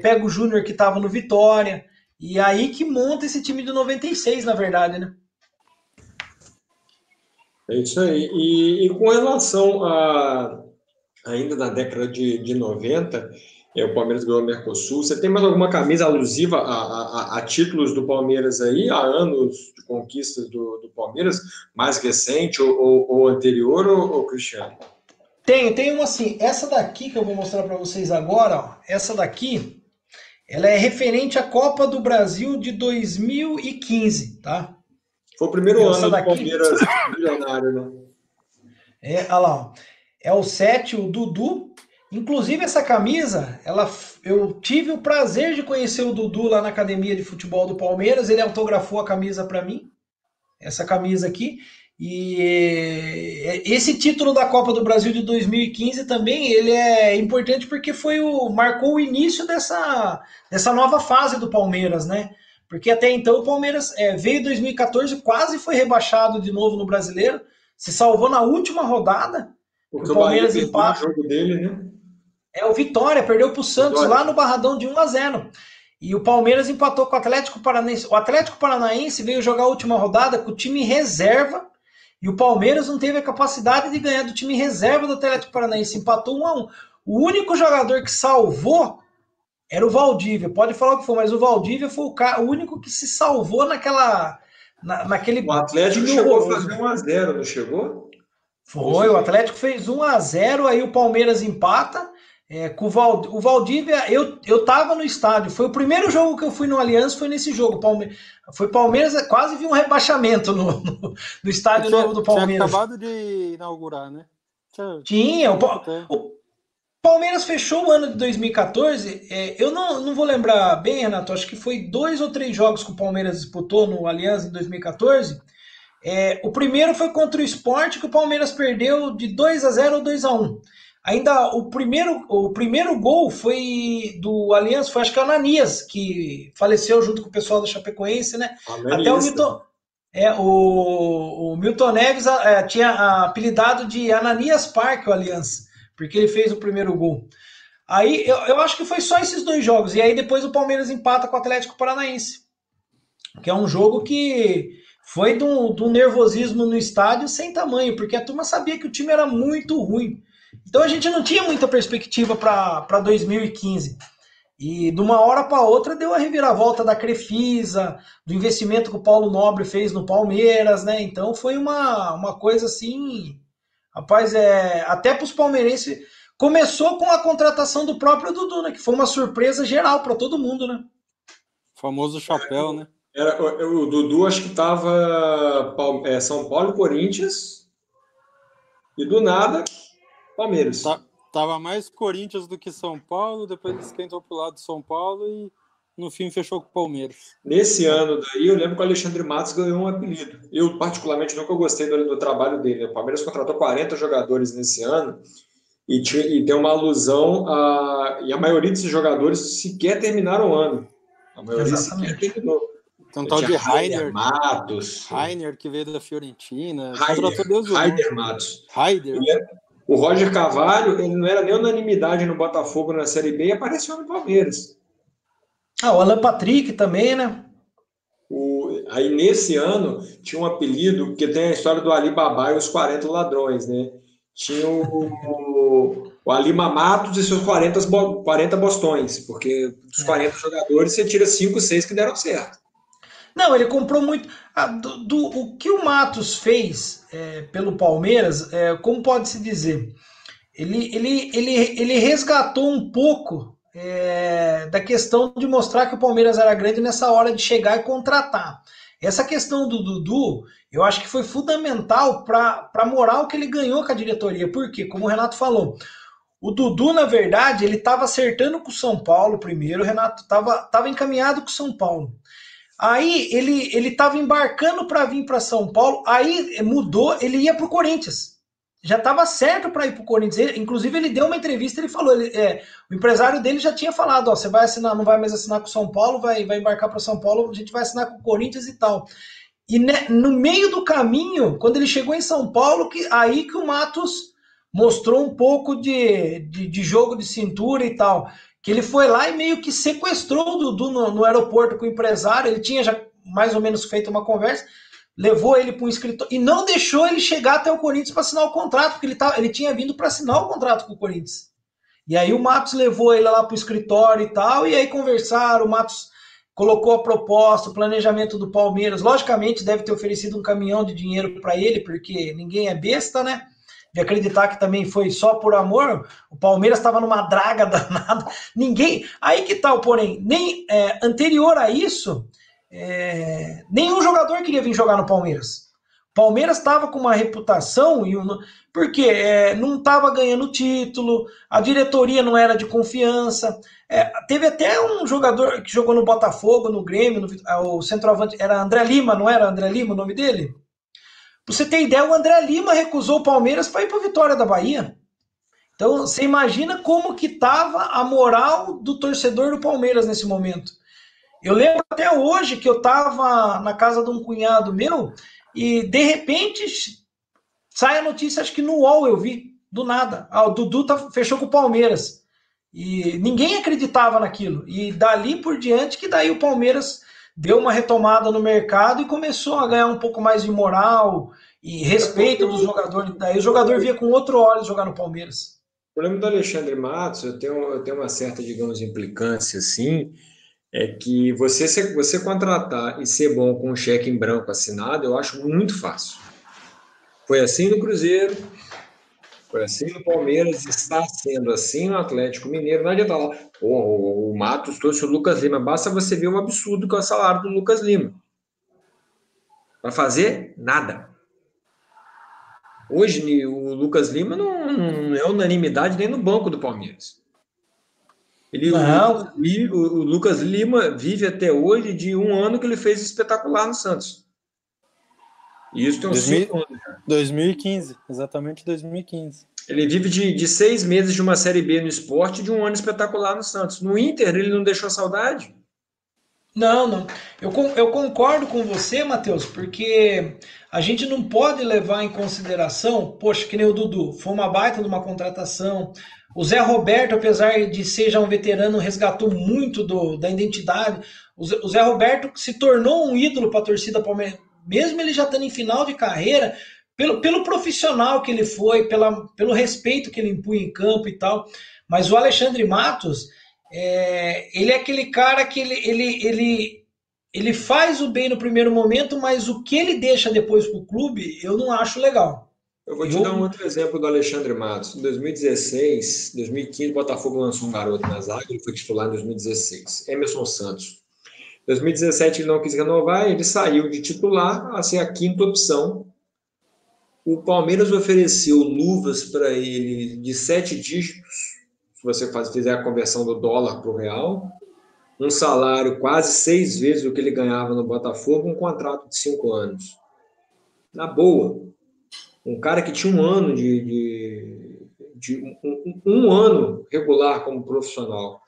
pega o Júnior, que estava no Vitória, e aí que monta esse time de 96, na verdade, né? É isso aí. E com relação ainda na década de 90, o Palmeiras ganhou o Mercosul. Você tem mais alguma camisa alusiva a títulos do Palmeiras aí, a anos de conquistas do Palmeiras, mais recente ou anterior, ou Cristiano? Tem uma assim, essa daqui que eu vou mostrar para vocês agora, ó, essa daqui, ela é referente à Copa do Brasil de 2015, tá? Foi o primeiro ano do Palmeiras milionário, né? Olha lá, ó. É o 7, o Dudu. Inclusive essa camisa, eu tive o prazer de conhecer o Dudu lá na academia de futebol do Palmeiras, ele autografou a camisa para mim, essa camisa aqui. E esse título da Copa do Brasil de 2015 também, ele é importante porque marcou o início dessa nova fase do Palmeiras, né? Porque até então o Palmeiras veio em 2014, quase foi rebaixado de novo no Brasileiro, se salvou na última rodada. Porque o Palmeiras empata o jogo dele, né? O Vitória perdeu para o Santos lá no Barradão de 1-0. E o Palmeiras empatou com o Atlético Paranaense. O Atlético Paranaense veio jogar a última rodada com o time reserva e o Palmeiras não teve a capacidade de ganhar do time reserva do Atlético Paranaense. Empatou 1-1. O único jogador que salvou era o Valdívia. Pode falar o que for, mas o Valdívia foi o único que se salvou naquele. O Atlético chegou a fazer 1-0, não chegou? Foi, o Atlético fez 1-0, aí o Palmeiras empata. Com o Valdívia, eu tava no estádio. Foi o primeiro jogo que eu fui no Allianz, foi nesse jogo. Foi Palmeiras, quase vi um rebaixamento no estádio novo do Palmeiras. Tinha acabado de inaugurar, né? Tinha. O Palmeiras fechou o ano de 2014. Eu não vou lembrar bem, Renato. Acho que foi 2 ou 3 jogos que o Palmeiras disputou no Allianz em 2014. O primeiro foi contra o Sport, que o Palmeiras perdeu de 2-0 ou 2-1. Ainda o primeiro gol foi do Allianz, foi acho que o Ananias, que faleceu junto com o pessoal da Chapecoense, né? Até o Milton. O Milton Neves tinha apelidado de Ananias Park, o Allianz, porque ele fez o primeiro gol. Aí eu acho que foi só esses 2 jogos. E aí depois o Palmeiras empata com o Atlético Paranaense. Que é um jogo que foi de um nervosismo no estádio sem tamanho, porque a turma sabia que o time era muito ruim. Então a gente não tinha muita perspectiva para 2015. E de uma hora para outra deu a reviravolta da Crefisa, do investimento que o Paulo Nobre fez no Palmeiras, né? Então foi uma coisa assim, rapaz, até para os palmeirenses. Começou com a contratação do próprio Dudu, né? Que foi uma surpresa geral para todo mundo, né? O famoso chapéu, né? O Dudu acho que estava São Paulo e Corinthians, e do nada Palmeiras. Tava mais Corinthians do que São Paulo, depois ele esquentou pro lado de São Paulo e no fim fechou com o Palmeiras. Nesse ano daí, eu lembro que o Alexandre Matos ganhou um apelido. Eu, particularmente, nunca gostei do trabalho dele. O Palmeiras contratou 40 jogadores nesse ano e tem uma alusão e a maioria desses jogadores sequer terminaram o ano. A maioria sequer terminou. Tem um tal de Rainer Matos. Rainer, que veio da Fiorentina. Rainer Matos. Rainer. O Roger Carvalho, ele não era nem unanimidade no Botafogo na Série B e apareceu no Palmeiras. O Alan Patrick também, né? Aí nesse ano tinha um apelido, porque tem a história do Ali Babá e os 40 ladrões, né? Tinha o Ali Matos e seus 40 bostões, porque dos 40 jogadores você tira 5, 6 que deram certo. Não, ele comprou muito. O que o Matos fez pelo Palmeiras, como pode-se dizer? Ele resgatou um pouco da questão de mostrar que o Palmeiras era grande nessa hora de chegar e contratar. Essa questão do Dudu, eu acho que foi fundamental para a moral que ele ganhou com a diretoria. Porque, como o Renato falou, o Dudu, na verdade, ele estava acertando com o São Paulo primeiro, o Renato estava encaminhado com o São Paulo. Aí ele estava embarcando para vir para São Paulo, aí mudou, ele ia para o Corinthians. Já estava certo para ir para o Corinthians. Inclusive, ele deu uma entrevista, ele falou, o empresário dele já tinha falado, você vai assinar, não vai mais assinar com o São Paulo, vai embarcar para São Paulo, a gente vai assinar com o Corinthians e tal. E no meio do caminho, quando ele chegou em São Paulo, aí que o Matos mostrou um pouco de jogo de cintura e tal. Que ele foi lá e meio que sequestrou o Dudu no aeroporto com o empresário, ele tinha já mais ou menos feito uma conversa, levou ele para um escritório e não deixou ele chegar até o Corinthians para assinar o contrato, porque ele tinha vindo para assinar o contrato com o Corinthians. E aí o Matos levou ele lá para o escritório e tal, e aí conversaram, o Matos colocou a proposta, o planejamento do Palmeiras, logicamente deve ter oferecido um caminhão de dinheiro para ele, porque ninguém é besta, né? De acreditar que também foi só por amor, o Palmeiras estava numa draga danada, ninguém, aí que tal, porém, anterior a isso, nenhum jogador queria vir jogar no Palmeiras. O Palmeiras estava com uma reputação, porque não estava ganhando título, a diretoria não era de confiança, teve até um jogador que jogou no Botafogo, no Grêmio, o centroavante, era André Lima, não era André Lima o nome dele? Pra você ter ideia, o André Lima recusou o Palmeiras para ir para a Vitória da Bahia. Então, você imagina como que estava a moral do torcedor do Palmeiras nesse momento. Eu lembro até hoje que eu estava na casa de um cunhado meu e, de repente, sai a notícia, acho que no UOL eu vi, do nada. O Dudu fechou com o Palmeiras. E ninguém acreditava naquilo. E dali por diante que daí o Palmeiras deu uma retomada no mercado e começou a ganhar um pouco mais de moral e respeito dos jogadores. Daí o jogador via com outro olho jogar no Palmeiras. O problema do Alexandre Matos, eu tenho uma certa, digamos, implicância, assim, é que você contratar e ser bom com um cheque em branco assinado, eu acho muito fácil. Foi assim no Cruzeiro, foi assim no Palmeiras, está sendo assim no Atlético Mineiro. Não adianta lá, o Matos trouxe o Lucas Lima, basta você ver o absurdo que é o salário do Lucas Lima. Para fazer nada. Hoje o Lucas Lima não é unanimidade nem no banco do Palmeiras. Não. O Lucas Lima vive até hoje de um ano que ele fez espetacular no Santos. E isso tem uns 5 anos. 2015, exatamente 2015. Ele vive de 6 meses de uma Série B no Sport e de um ano espetacular no Santos. No Inter, ele não deixou saudade? Não. Eu concordo com você, Matheus, porque a gente não pode levar em consideração, poxa, que nem o Dudu, foi uma baita de uma contratação. O Zé Roberto, apesar de ser já um veterano, resgatou muito da identidade. O Zé Roberto se tornou um ídolo para a torcida palmeirense, mesmo ele já estando em final de carreira, pelo profissional que ele foi, pelo respeito que ele impunha em campo e tal. Mas o Alexandre Matos, ele é aquele cara que ele faz o bem no primeiro momento, mas o que ele deixa depois para o clube, eu não acho legal. Eu vou te dar um outro exemplo do Alexandre Matos. Em 2016, 2015, o Botafogo lançou um garoto na zaga, ele foi titular em 2016, Emerson Santos. Em 2017 ele não quis renovar, ele saiu de titular a ser a quinta opção. O Palmeiras ofereceu luvas para ele de 7 dígitos, se você fizer a conversão do dólar para o real, um salário quase 6 vezes o que ele ganhava no Botafogo, um contrato de 5 anos. Na boa. Um cara que tinha um ano um ano regular como profissional.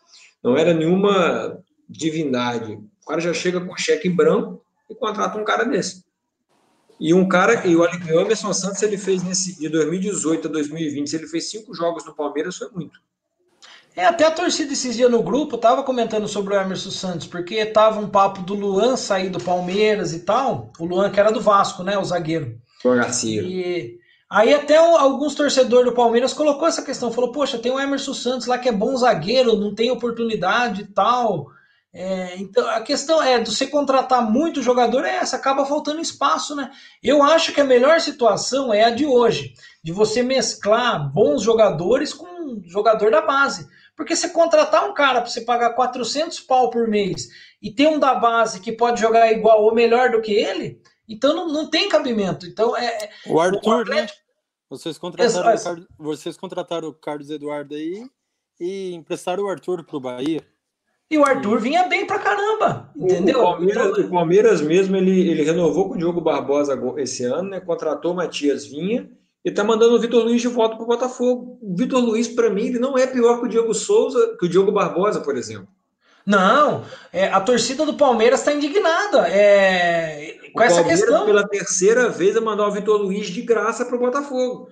Não era nenhuma divindade. O cara já chega com cheque em branco e contrata um cara desse. E o Emerson Santos, ele fez de 2018 a 2020, se ele fez 5 jogos no Palmeiras, foi muito. Até a torcida esses dias no grupo tava comentando sobre o Emerson Santos, porque tava um papo do Luan sair do Palmeiras e tal. O Luan que era do Vasco, né, o zagueiro. O Garcia. E aí até alguns torcedores do Palmeiras colocou essa questão, falou, poxa, tem o Emerson Santos lá que é bom zagueiro, não tem oportunidade e tal. Então a questão de você contratar muito jogador essa, acaba faltando espaço, né? Eu acho que a melhor situação é a de hoje, de você mesclar bons jogadores com jogador da base. Porque você contratar um cara para você pagar 400 pau por mês e ter um da base que pode jogar igual ou melhor do que ele, então não tem cabimento. Então o Arthur, né? Vocês contrataram o Carlos Eduardo aí e emprestaram o Arthur pro Bahia. E o Arthur vinha bem pra caramba, entendeu? O Palmeiras mesmo, ele renovou com o Diogo Barbosa esse ano, né? Contratou o Matias Vinha e tá mandando o Vitor Luiz de volta pro Botafogo. O Vitor Luiz, para mim, ele não é pior que o Diego Souza, que o Diogo Barbosa, por exemplo. Não, a torcida do Palmeiras está indignada com essa questão. Pela terceira vez, a mandar o Vitor Luiz de graça pro Botafogo.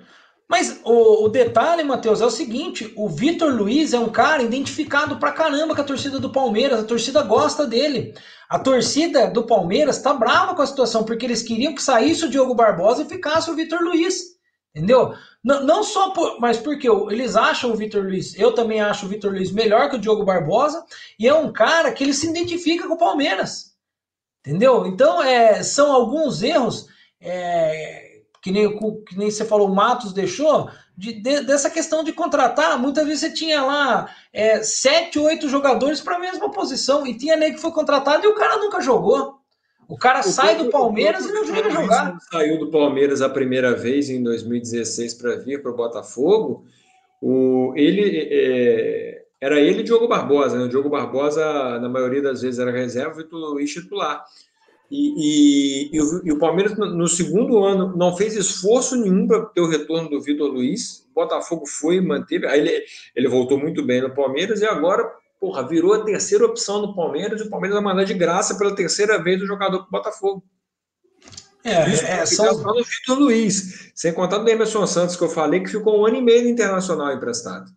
Mas o detalhe, Matheus, é o seguinte, o Vitor Luiz é um cara identificado pra caramba com a torcida do Palmeiras, a torcida gosta dele. A torcida do Palmeiras tá brava com a situação, porque eles queriam que saísse o Diogo Barbosa e ficasse o Vitor Luiz, entendeu? Não só mas porque eles acham o Vitor Luiz, eu também acho o Vitor Luiz melhor que o Diogo Barbosa, e é um cara que ele se identifica com o Palmeiras, entendeu? Então, são alguns erros... Que nem você falou, o Matos deixou, dessa questão de contratar, muitas vezes você tinha lá 7, 8 jogadores para a mesma posição, e tinha nego que foi contratado e o cara nunca jogou. O cara sai do Palmeiras e não chega a jogar. Saiu do Palmeiras a primeira vez em 2016 para vir para o Botafogo, era ele e Diogo Barbosa, né? O Diogo Barbosa, na maioria das vezes, era reserva e o Vitor Luiz titular. E o Palmeiras, no segundo ano, não fez esforço nenhum para ter o retorno do Vitor Luiz. O Botafogo foi e manteve. Aí ele voltou muito bem no Palmeiras e agora, virou a terceira opção no Palmeiras. E o Palmeiras vai mandar de graça pela terceira vez o jogador para o Botafogo. Só no Vitor Luiz. Sem contar do Emerson Santos, que eu falei, que ficou 1 ano e meio no Internacional emprestado.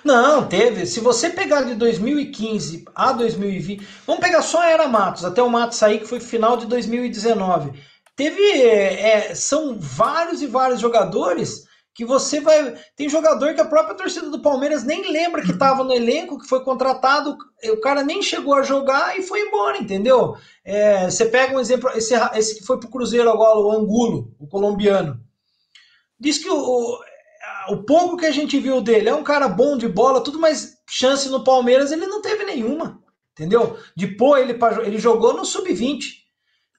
Não, teve. Se você pegar de 2015 a 2020, vamos pegar só a era Matos, até o Matos sair, que foi final de 2019. Teve. São vários e vários jogadores que você vai. Tem jogador que a própria torcida do Palmeiras nem lembra que estava no elenco, que foi contratado, o cara nem chegou a jogar e foi embora, entendeu? Você pega um exemplo, esse que foi pro Cruzeiro agora, o Angulo, o colombiano. Diz que o pouco que a gente viu dele é um cara bom de bola, tudo, mas chance no Palmeiras ele não teve nenhuma, entendeu? De pôr ele jogou no sub-20.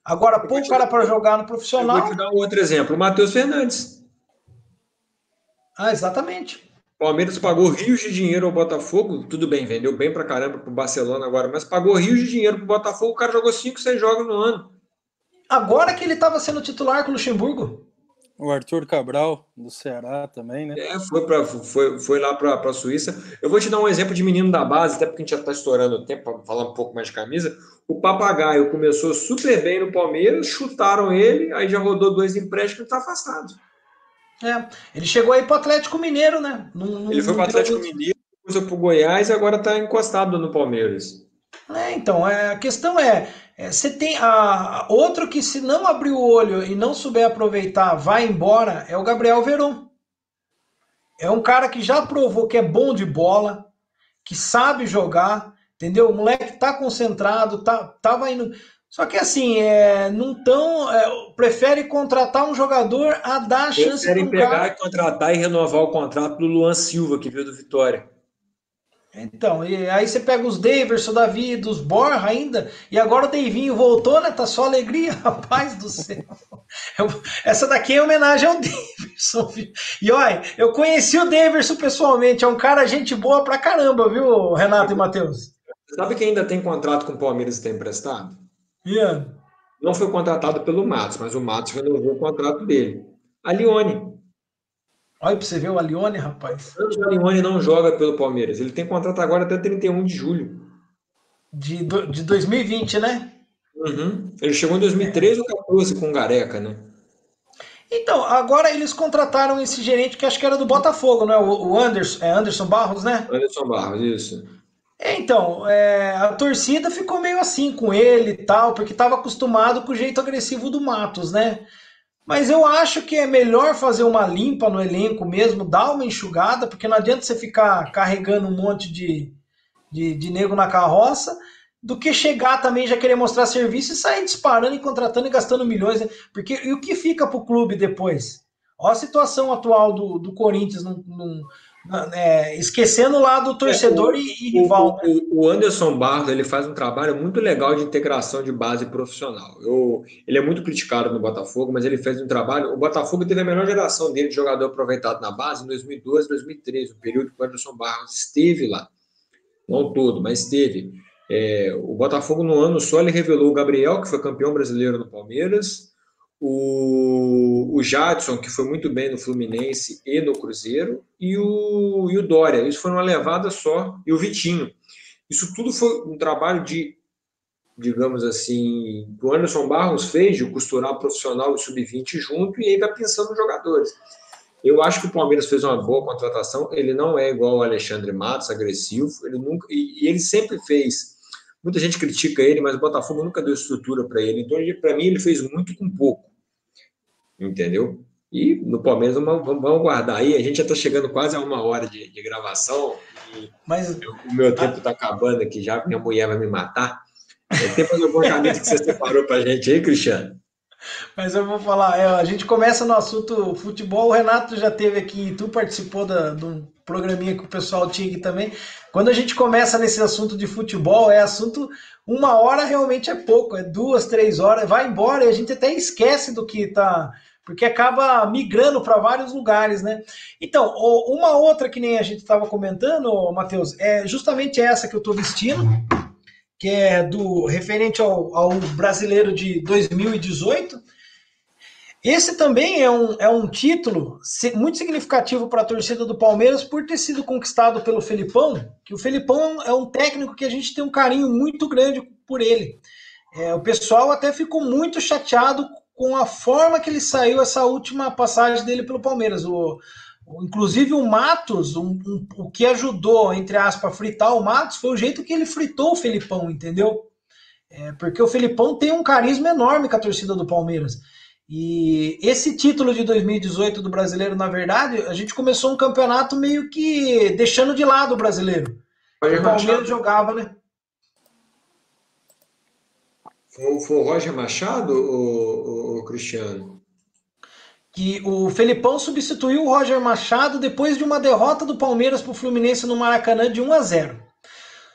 Agora, pôr o cara para jogar no profissional. Eu vou te dar um outro exemplo: o Matheus Fernandes. Ah, exatamente. O Palmeiras pagou rios de dinheiro ao Botafogo, tudo bem, vendeu bem pra caramba pro Barcelona agora, mas pagou rios de dinheiro pro Botafogo, o cara jogou 5, 6 jogos no ano. Agora que ele estava sendo titular com o Luxemburgo. O Arthur Cabral, do Ceará também, né? Foi lá para a Suíça. Eu vou te dar um exemplo de menino da base, até porque a gente já está estourando o tempo para falar um pouco mais de camisa. O Papagaio começou super bem no Palmeiras, chutaram ele, aí já rodou 2 empréstimos e está afastado. Ele chegou aí para o Atlético Mineiro, né? Ele foi para o Atlético Mineiro, depois foi para o Goiás e agora está encostado no Palmeiras. Então, a questão você tem outro que se não abrir o olho e não souber aproveitar, vai embora, é o Gabriel Veron. É um cara que já provou que é bom de bola, que sabe jogar, entendeu? O moleque tá concentrado, tava indo. Só que assim, não tão. Prefere contratar um jogador a dar a chance para um pegar e contratar e renovar o contrato do Luan Silva, que veio do Vitória. Então, e aí você pega os Daverson da vida, os Borja ainda, e agora o Deivinho voltou, né? Tá só alegria, rapaz do céu. Essa daqui é homenagem ao Daverson. E olha, eu conheci o Daverson pessoalmente, é um cara gente boa pra caramba, viu, Renato e Matheus? Sabe quem ainda tem contrato com o Palmeiras e tem emprestado? Yeah. Não foi contratado pelo Matos, mas o Matos renovou o contrato dele. A Lione. Olha pra você ver o Alione, rapaz. O Alione não joga pelo Palmeiras. Ele tem contrato agora até 31 de julho. De 2020, né? Uhum. Ele chegou em 2013 ou 2014 com o Gareca, né? Então, agora eles contrataram esse gerente que acho que era do Botafogo, não é? O Anderson, Anderson Barros, né? Anderson Barros, isso. Então, a torcida ficou meio assim com ele e tal, porque estava acostumado com o jeito agressivo do Matos, né? Mas eu acho que é melhor fazer uma limpa no elenco mesmo, dar uma enxugada, porque não adianta você ficar carregando um monte de nego na carroça, do que chegar também já querer mostrar serviço e sair disparando e contratando e gastando milhões. Né? Porque, e o que fica pro clube depois? Olha a situação atual do Corinthians, esquecendo lá do torcedor e rival. Né? O Anderson Barros ele faz um trabalho muito legal de integração de base profissional. Ele é muito criticado no Botafogo, mas ele fez um trabalho. O Botafogo teve a melhor geração dele de jogador aproveitado na base em 2012, 2013, o período que o Anderson Barros esteve lá. Não todo, mas esteve. O Botafogo, no ano só, ele revelou o Gabriel, que foi campeão brasileiro no Palmeiras, o Jadson, que foi muito bem no Fluminense e no Cruzeiro, e o Dória. Isso foi uma levada só, e o Vitinho. Isso tudo foi um trabalho digamos assim, que o Anderson Barros fez de costurar profissional e sub-20 junto, e aí vai pensando nos jogadores. Eu acho que o Palmeiras fez uma boa contratação. Ele não é igual ao Alexandre Matos, agressivo. Ele sempre fez. Muita gente critica ele, mas o Botafogo nunca deu estrutura para ele. Então, para mim, ele fez muito com pouco. Entendeu? E no Palmeiras, vamos aguardar aí. A gente já está chegando quase a 1 hora de gravação. Mas o meu tempo está acabando aqui já, minha mulher vai me matar. Tem mais alguma camisa que você separou para a gente aí, Cristiano? Mas eu vou falar, a gente começa no assunto futebol, o Renato já teve aqui, tu participou de um programinha que o pessoal tinha aqui também. Quando a gente começa nesse assunto de futebol, assunto, 1 hora realmente é pouco, 2, 3 horas, vai embora e a gente até esquece do que tá, porque acaba migrando para vários lugares, né? Então, uma outra que nem a gente estava comentando, Matheus, é justamente essa que eu estou vestindo, que é referente ao brasileiro de 2018. Esse também é um título muito significativo para a torcida do Palmeiras por ter sido conquistado pelo Felipão, que o Felipão é um técnico que a gente tem um carinho muito grande por ele. O pessoal até ficou muito chateado com a forma que ele saiu essa última passagem dele pelo Palmeiras. Inclusive o Matos, o que ajudou, entre aspas, a fritar o Matos foi o jeito que ele fritou o Felipão, entendeu? Porque o Felipão tem um carisma enorme com a torcida do Palmeiras. E esse título de 2018 do Brasileiro, na verdade, a gente começou um campeonato meio que deixando de lado o Brasileiro. O Palmeiras jogava, né? Foi o Roger Machado, o Cristiano? Que o Felipão substituiu o Roger Machado depois de uma derrota do Palmeiras para o Fluminense no Maracanã de 1-0.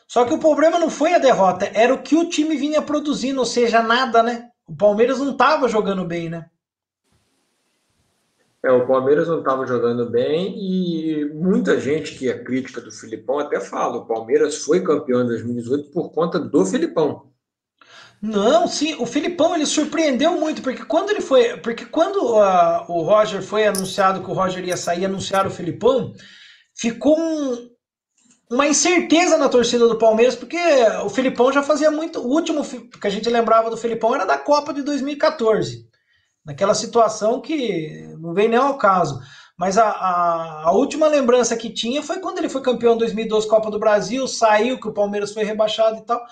Só que o problema não foi a derrota, era o que o time vinha produzindo, ou seja, nada, né? O Palmeiras não estava jogando bem, né? O Palmeiras não estava jogando bem e muita gente que é crítica do Felipão até fala, o Palmeiras foi campeão em 2018 por conta do Felipão. Não, sim, o Felipão ele surpreendeu muito, porque quando o Roger foi anunciado que o Roger ia sair, anunciaram o Felipão, ficou uma incerteza na torcida do Palmeiras, porque o Felipão já fazia muito, o último que a gente lembrava do Felipão era da Copa de 2014, naquela situação que não vem nem ao caso, mas a última lembrança que tinha foi quando ele foi campeão em 2012 Copa do Brasil, saiu, que o Palmeiras foi rebaixado e tal,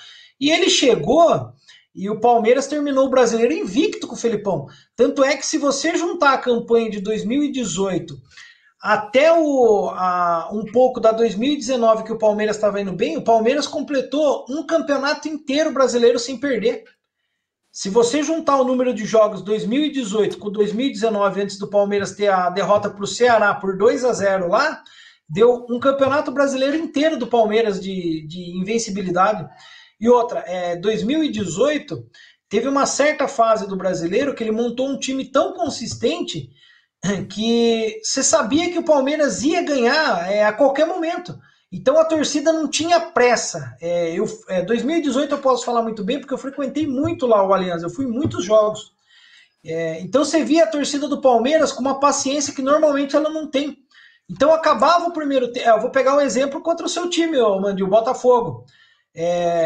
e ele chegou... E o Palmeiras terminou o Brasileiro invicto com o Felipão. Tanto é que se você juntar a campanha de 2018 até um pouco da 2019 que o Palmeiras estava indo bem, o Palmeiras completou um campeonato inteiro brasileiro sem perder. Se você juntar o número de jogos 2018 com 2019, antes do Palmeiras ter a derrota para o Ceará por 2-0 lá, deu um campeonato brasileiro inteiro do Palmeiras de invencibilidade. E outra, 2018 teve uma certa fase do Brasileiro que ele montou um time tão consistente que você sabia que o Palmeiras ia ganhar a qualquer momento. Então a torcida não tinha pressa. 2018 eu posso falar muito bem porque eu frequentei muito lá o Allianz, eu fui em muitos jogos. Então você via a torcida do Palmeiras com uma paciência que normalmente ela não tem. Então acabava o primeiro tempo. Eu vou pegar um exemplo contra o seu time, Mandi, o Botafogo.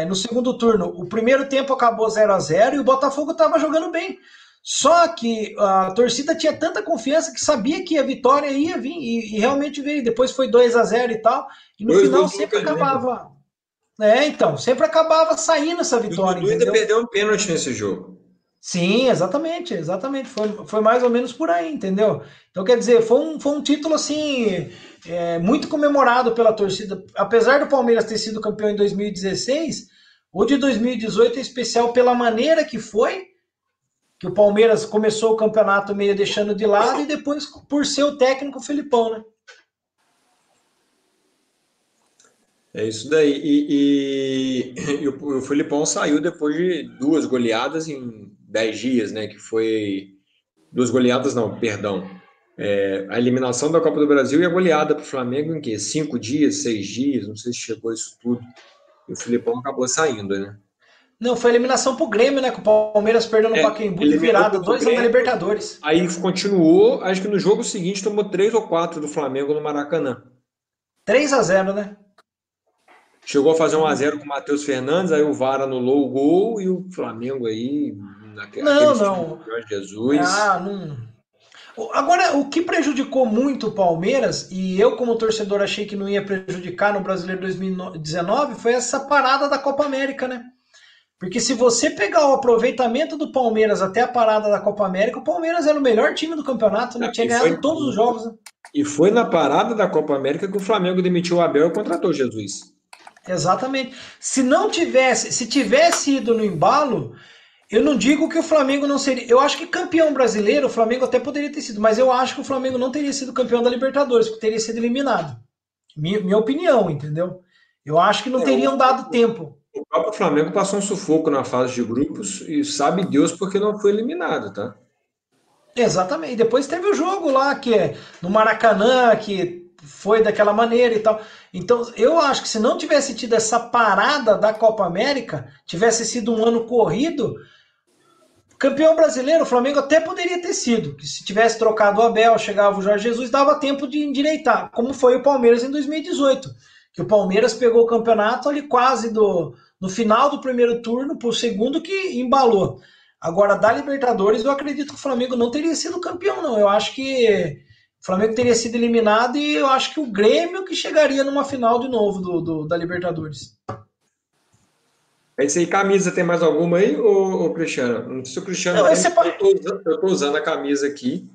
No segundo turno, o primeiro tempo acabou 0-0 e o Botafogo estava jogando bem. Só que a torcida tinha tanta confiança que sabia que a vitória ia vir e realmente veio. Depois foi 2-0 e tal. E no final sempre acabava. Então, sempre acabava saindo essa vitória. O Dudu ainda perdeu um pênalti nesse jogo. Sim, exatamente. Foi mais ou menos por aí, entendeu? Então, quer dizer, foi um título assim muito comemorado pela torcida. Apesar do Palmeiras ter sido campeão em 2016, o de 2018 é especial pela maneira que foi, que o Palmeiras começou o campeonato meio deixando de lado e depois por ser o técnico Felipão, né? É isso daí. E o Felipão saiu depois de 2 goleadas em 10 dias, né? Que foi... 2 goleadas, não, perdão. A eliminação da Copa do Brasil e a goleada para o Flamengo em quê? 5 dias, 6 dias, não sei se chegou isso tudo. E o Felipão acabou saindo, né? Não, foi a eliminação pro Grêmio, né? Que o Palmeiras perdeu no Pacaembu de virada, 2 anos da Libertadores. Aí continuou, acho que no jogo seguinte tomou 3 ou 4 do Flamengo no Maracanã. 3-0, né? Chegou a fazer 1-0 com o Matheus Fernandes, aí o VAR anulou o gol e o Flamengo aí... Não. Jorge Jesus. Não. Agora, o que prejudicou muito o Palmeiras, e eu como torcedor achei que não ia prejudicar no Brasileiro 2019, foi essa parada da Copa América, né? Porque se você pegar o aproveitamento do Palmeiras até a parada da Copa América, o Palmeiras era o melhor time do campeonato, né? Tinha ganhado todos os jogos. Né? E foi na parada da Copa América que o Flamengo demitiu o Abel e contratou Jesus. Exatamente. Se tivesse ido no embalo, eu não digo que o Flamengo não seria... Eu acho que campeão brasileiro, o Flamengo até poderia ter sido, mas eu acho que o Flamengo não teria sido campeão da Libertadores, porque teria sido eliminado. Minha opinião, entendeu? Eu acho que não teriam dado tempo. O próprio Flamengo passou um sufoco na fase de grupos e sabe Deus porque não foi eliminado, tá? Exatamente. E depois teve o jogo lá, que no Maracanã, que foi daquela maneira e tal. Então, eu acho que se não tivesse tido essa parada da Copa América, tivesse sido um ano corrido, campeão brasileiro, o Flamengo até poderia ter sido. Que se tivesse trocado o Abel, chegava o Jorge Jesus, dava tempo de endireitar, como foi o Palmeiras em 2018. Que o Palmeiras pegou o campeonato ali quase no final do primeiro turno, pro segundo que embalou. Agora, da Libertadores, eu acredito que o Flamengo não teria sido campeão, não. Eu acho que O Flamengo teria sido eliminado e eu acho que o Grêmio que chegaria numa final de novo da Libertadores. É isso aí. Camisa, tem mais alguma aí, ô Cristiano? Não sei se o Cristiano Não, tem, esse eu estou usando a camisa aqui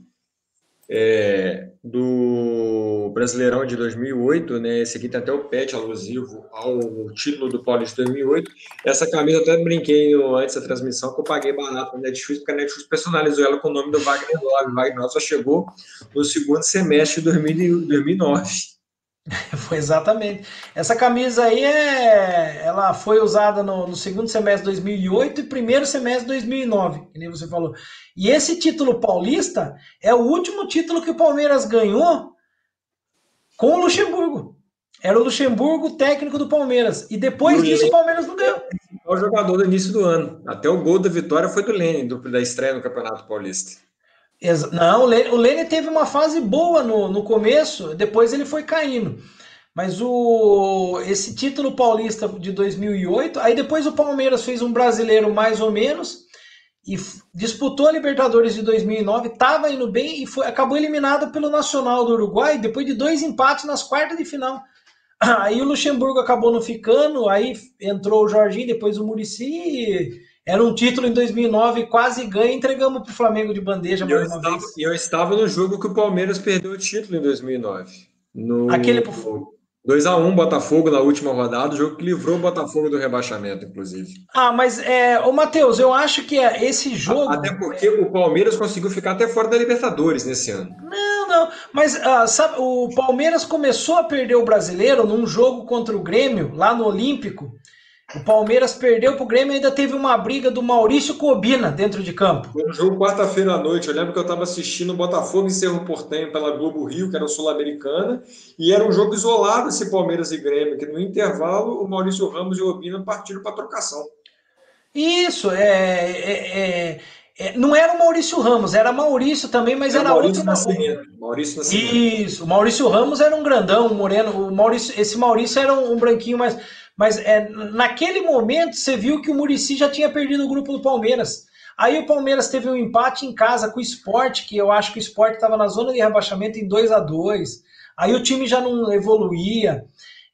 do Brasileirão de 2008, né? Esse aqui tem até o patch alusivo ao título do Paulista de 2008. Essa camisa eu até brinquei antes da transmissão que eu paguei barato na Netflix, porque a Netflix personalizou ela com o nome do Wagner Love. O Wagner Love só chegou no segundo semestre de 2009. Foi exatamente. Essa camisa aí ela foi usada no segundo semestre de 2008 e primeiro semestre de 2009, que nem você falou. E esse título paulista é o último título que o Palmeiras ganhou com o Luxemburgo. Era o Luxemburgo técnico do Palmeiras. E depois disso o Palmeiras não ganhou. É o jogador do início do ano. Até o gol da vitória foi do Lênin, da estreia no Campeonato Paulista. Não, o Lênin teve uma fase boa no começo, depois ele foi caindo. Mas esse título paulista de 2008, aí depois o Palmeiras fez um brasileiro mais ou menos e disputou a Libertadores de 2009, estava indo bem e acabou eliminado pelo Nacional do Uruguai depois de 2 empates nas quartas de final. Aí o Luxemburgo acabou não ficando, aí entrou o Jorginho, depois o Muricy. Era um título em 2009, quase ganho, entregamos para o Flamengo de bandeja mais uma vez. E eu estava no jogo que o Palmeiras perdeu o título em 2009. Aquele 2-1 Botafogo na última rodada, o jogo que livrou o Botafogo do rebaixamento, inclusive. Mas, ô Matheus, eu acho que esse jogo... Até porque o Palmeiras conseguiu ficar até fora da Libertadores nesse ano. Não, mas sabe, o Palmeiras começou a perder o Brasileiro num jogo contra o Grêmio, lá no Olímpico. O Palmeiras perdeu pro Grêmio e ainda teve uma briga do Maurício Cobina dentro de campo. Foi um jogo quarta-feira à noite. Eu lembro que eu estava assistindo o Botafogo e Cerro Porteño pela Globo Rio, que era o Sul-Americana, e era um jogo isolado esse Palmeiras e Grêmio, que no intervalo o Maurício Ramos e o Obina partiram para trocação. Isso, não era o Maurício Ramos, era Maurício também, mas era outro. Maurício Nascimento. Isso, o Maurício Ramos era um grandão, um moreno. Esse Maurício era um branquinho mais. Mas naquele momento você viu que o Muricy já tinha perdido o grupo do Palmeiras. Aí o Palmeiras teve um empate em casa com o Sport, que eu acho que o Sport estava na zona de rebaixamento em 2-2. Aí o time já não evoluía.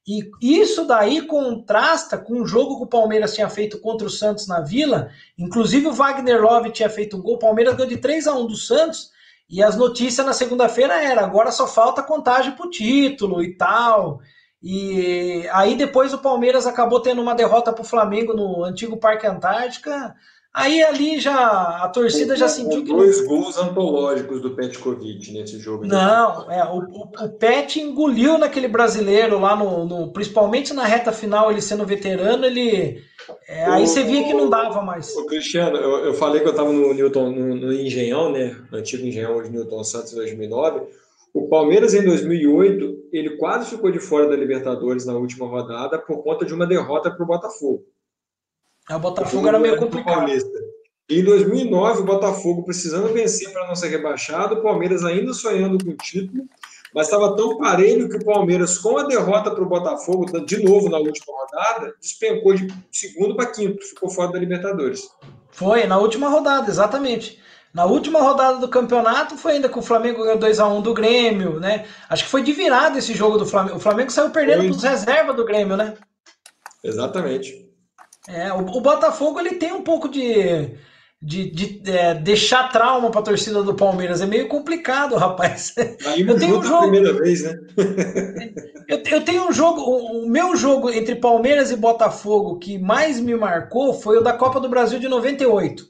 E isso daí contrasta com o jogo que o Palmeiras tinha feito contra o Santos na Vila. Inclusive o Wagner Love tinha feito um gol. O Palmeiras ganhou de 3-1 do Santos. E as notícias na segunda-feira agora só falta contagem pro título e tal. E aí depois o Palmeiras acabou tendo uma derrota pro Flamengo no antigo Parque Antártica. Aí ali já a torcida já sentiu que... 2 gols antológicos do Petkovic nesse jogo. Não, o Pet engoliu naquele brasileiro lá principalmente na reta final, ele sendo veterano, aí você via que não dava mais. Cristiano, eu falei que eu estava no Engenhão, né? No antigo Engenhão, hoje Newton Santos, em 2009. O Palmeiras, em 2008, ele quase ficou de fora da Libertadores na última rodada por conta de uma derrota para o Botafogo. O Botafogo era meio complicado. E em 2009, o Botafogo precisando vencer para não ser rebaixado, o Palmeiras ainda sonhando com o título, mas estava tão parelho que o Palmeiras, com a derrota para o Botafogo, de novo na última rodada, despencou de segundo para quinto, ficou fora da Libertadores. Foi, na última rodada, exatamente. Na última rodada do campeonato foi ainda que o Flamengo ganhou 2-1 do Grêmio, né? Acho que foi de virada esse jogo do Flamengo. O Flamengo saiu perdendo para os reservas do Grêmio, né? Exatamente. O Botafogo ele tem um pouco de deixar trauma para a torcida do Palmeiras. É meio complicado, rapaz. Eu tenho um jogo. Primeira vez, né? eu tenho um jogo. O meu jogo entre Palmeiras e Botafogo que mais me marcou foi o da Copa do Brasil de 98.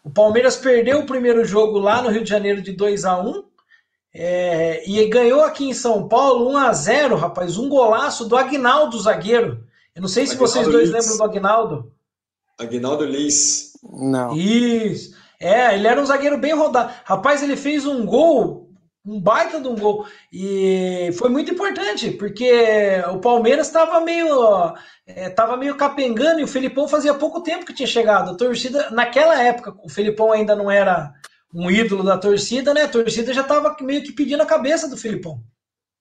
O Palmeiras perdeu o primeiro jogo lá no Rio de Janeiro de 2-1 e ganhou aqui em São Paulo 1-0, rapaz. Um golaço do Aguinaldo, zagueiro. Eu não sei se vocês dois lembram do Aguinaldo. Aguinaldo Liz. Não. Isso. Ele era um zagueiro bem rodado. Rapaz, ele fez um gol, um baita de um gol. E foi muito importante, porque o Palmeiras estava meio capengando e o Felipão fazia pouco tempo que tinha chegado. A torcida, naquela época, o Felipão ainda não era um ídolo da torcida, né? A torcida já estava meio que pedindo a cabeça do Felipão.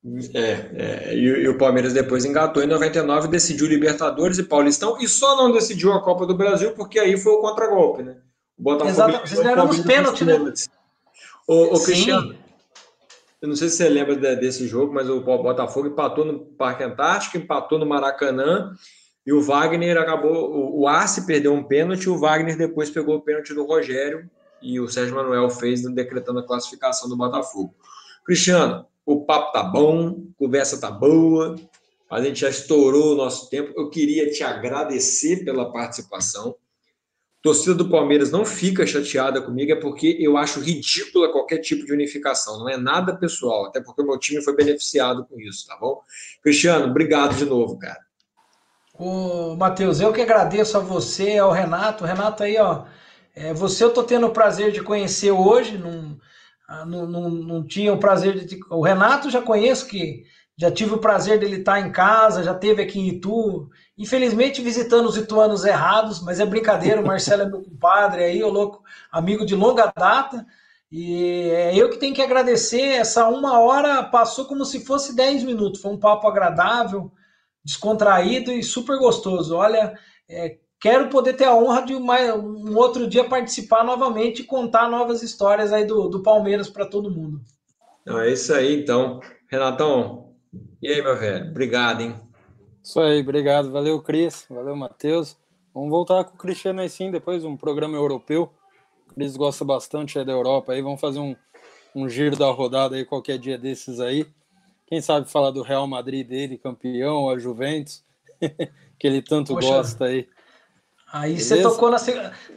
E o Palmeiras depois engatou em 99, decidiu Libertadores e Paulistão e só não decidiu a Copa do Brasil porque aí foi o contragolpe, né? O Botafogo. Exato, vocês ganharam nos pênaltis, né? Ô Cristiano, Eu não sei se você lembra desse jogo, mas o Botafogo empatou no Parque Antártico, empatou no Maracanã, e o Wagner acabou. O Arce perdeu um pênalti, o Wagner depois pegou o pênalti do Rogério, e o Sérgio Manuel fez, decretando a classificação do Botafogo. Cristiano, o papo tá bom, a conversa tá boa, a gente já estourou o nosso tempo. Eu queria te agradecer pela participação. Torcida do Palmeiras não fica chateada comigo, é porque eu acho ridícula qualquer tipo de unificação, não é nada pessoal, até porque o meu time foi beneficiado com isso, tá bom? Cristiano, obrigado de novo, cara. Ô, Matheus, eu que agradeço a você, ao Renato. Renato aí, ó, você eu tô tendo o prazer de conhecer hoje, não tinha o prazer de... O Renato já conheço, que já tive o prazer dele estar em casa, já teve aqui em Itu, infelizmente visitando os ituanos errados, mas é brincadeira, o Marcelo é meu compadre aí, o louco, amigo de longa data, e é eu que tenho que agradecer. Essa 1 hora passou como se fosse 10 minutos, foi um papo agradável, descontraído e super gostoso. Olha, quero poder ter a honra de um outro dia participar novamente e contar novas histórias aí do Palmeiras para todo mundo. Não, é isso aí, então. Renatão, e aí, meu velho? Obrigado, hein? Isso aí, obrigado. Valeu, Cris. Valeu, Matheus. Vamos voltar com o Cristiano aí sim, depois um programa europeu. O Cris gosta bastante aí da Europa aí. Vamos fazer um giro da rodada aí qualquer dia desses aí. Quem sabe falar do Real Madrid dele, campeão, a Juventus, que ele tanto gosta aí. Aí beleza? Você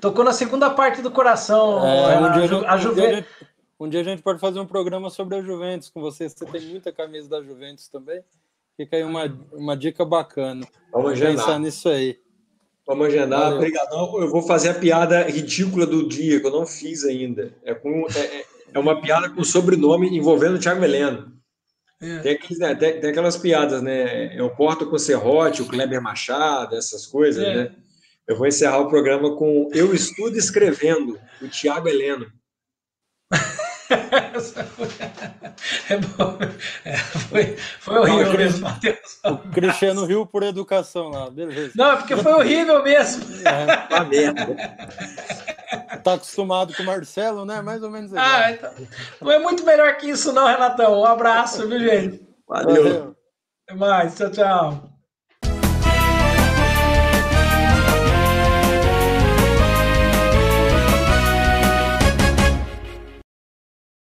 tocou na segunda parte do coração. Um dia a gente pode fazer um programa sobre a Juventus com você. Você tem muita camisa da Juventus também. Fica aí uma dica bacana. Vamos pensar nisso aí. Vamos agendar. Obrigadão. Eu vou fazer a piada ridícula do dia, que eu não fiz ainda. É uma piada com sobrenome envolvendo o Thiago Heleno. Tem aquelas piadas, né? Eu porto com o Serrote, o Kleber Machado, essas coisas, né? Eu vou encerrar o programa com Eu Estudo Escrevendo, o Thiago Heleno. Foi horrível mesmo, Matheus. O Cristiano riu por educação lá, beleza. Não, é porque foi horrível mesmo. Uma merda. Tá acostumado com o Marcelo, né? Mais ou menos igual. Então. Não é muito melhor que isso não, Renatão. Um abraço, viu, gente? Valeu. Até mais. Tchau, tchau.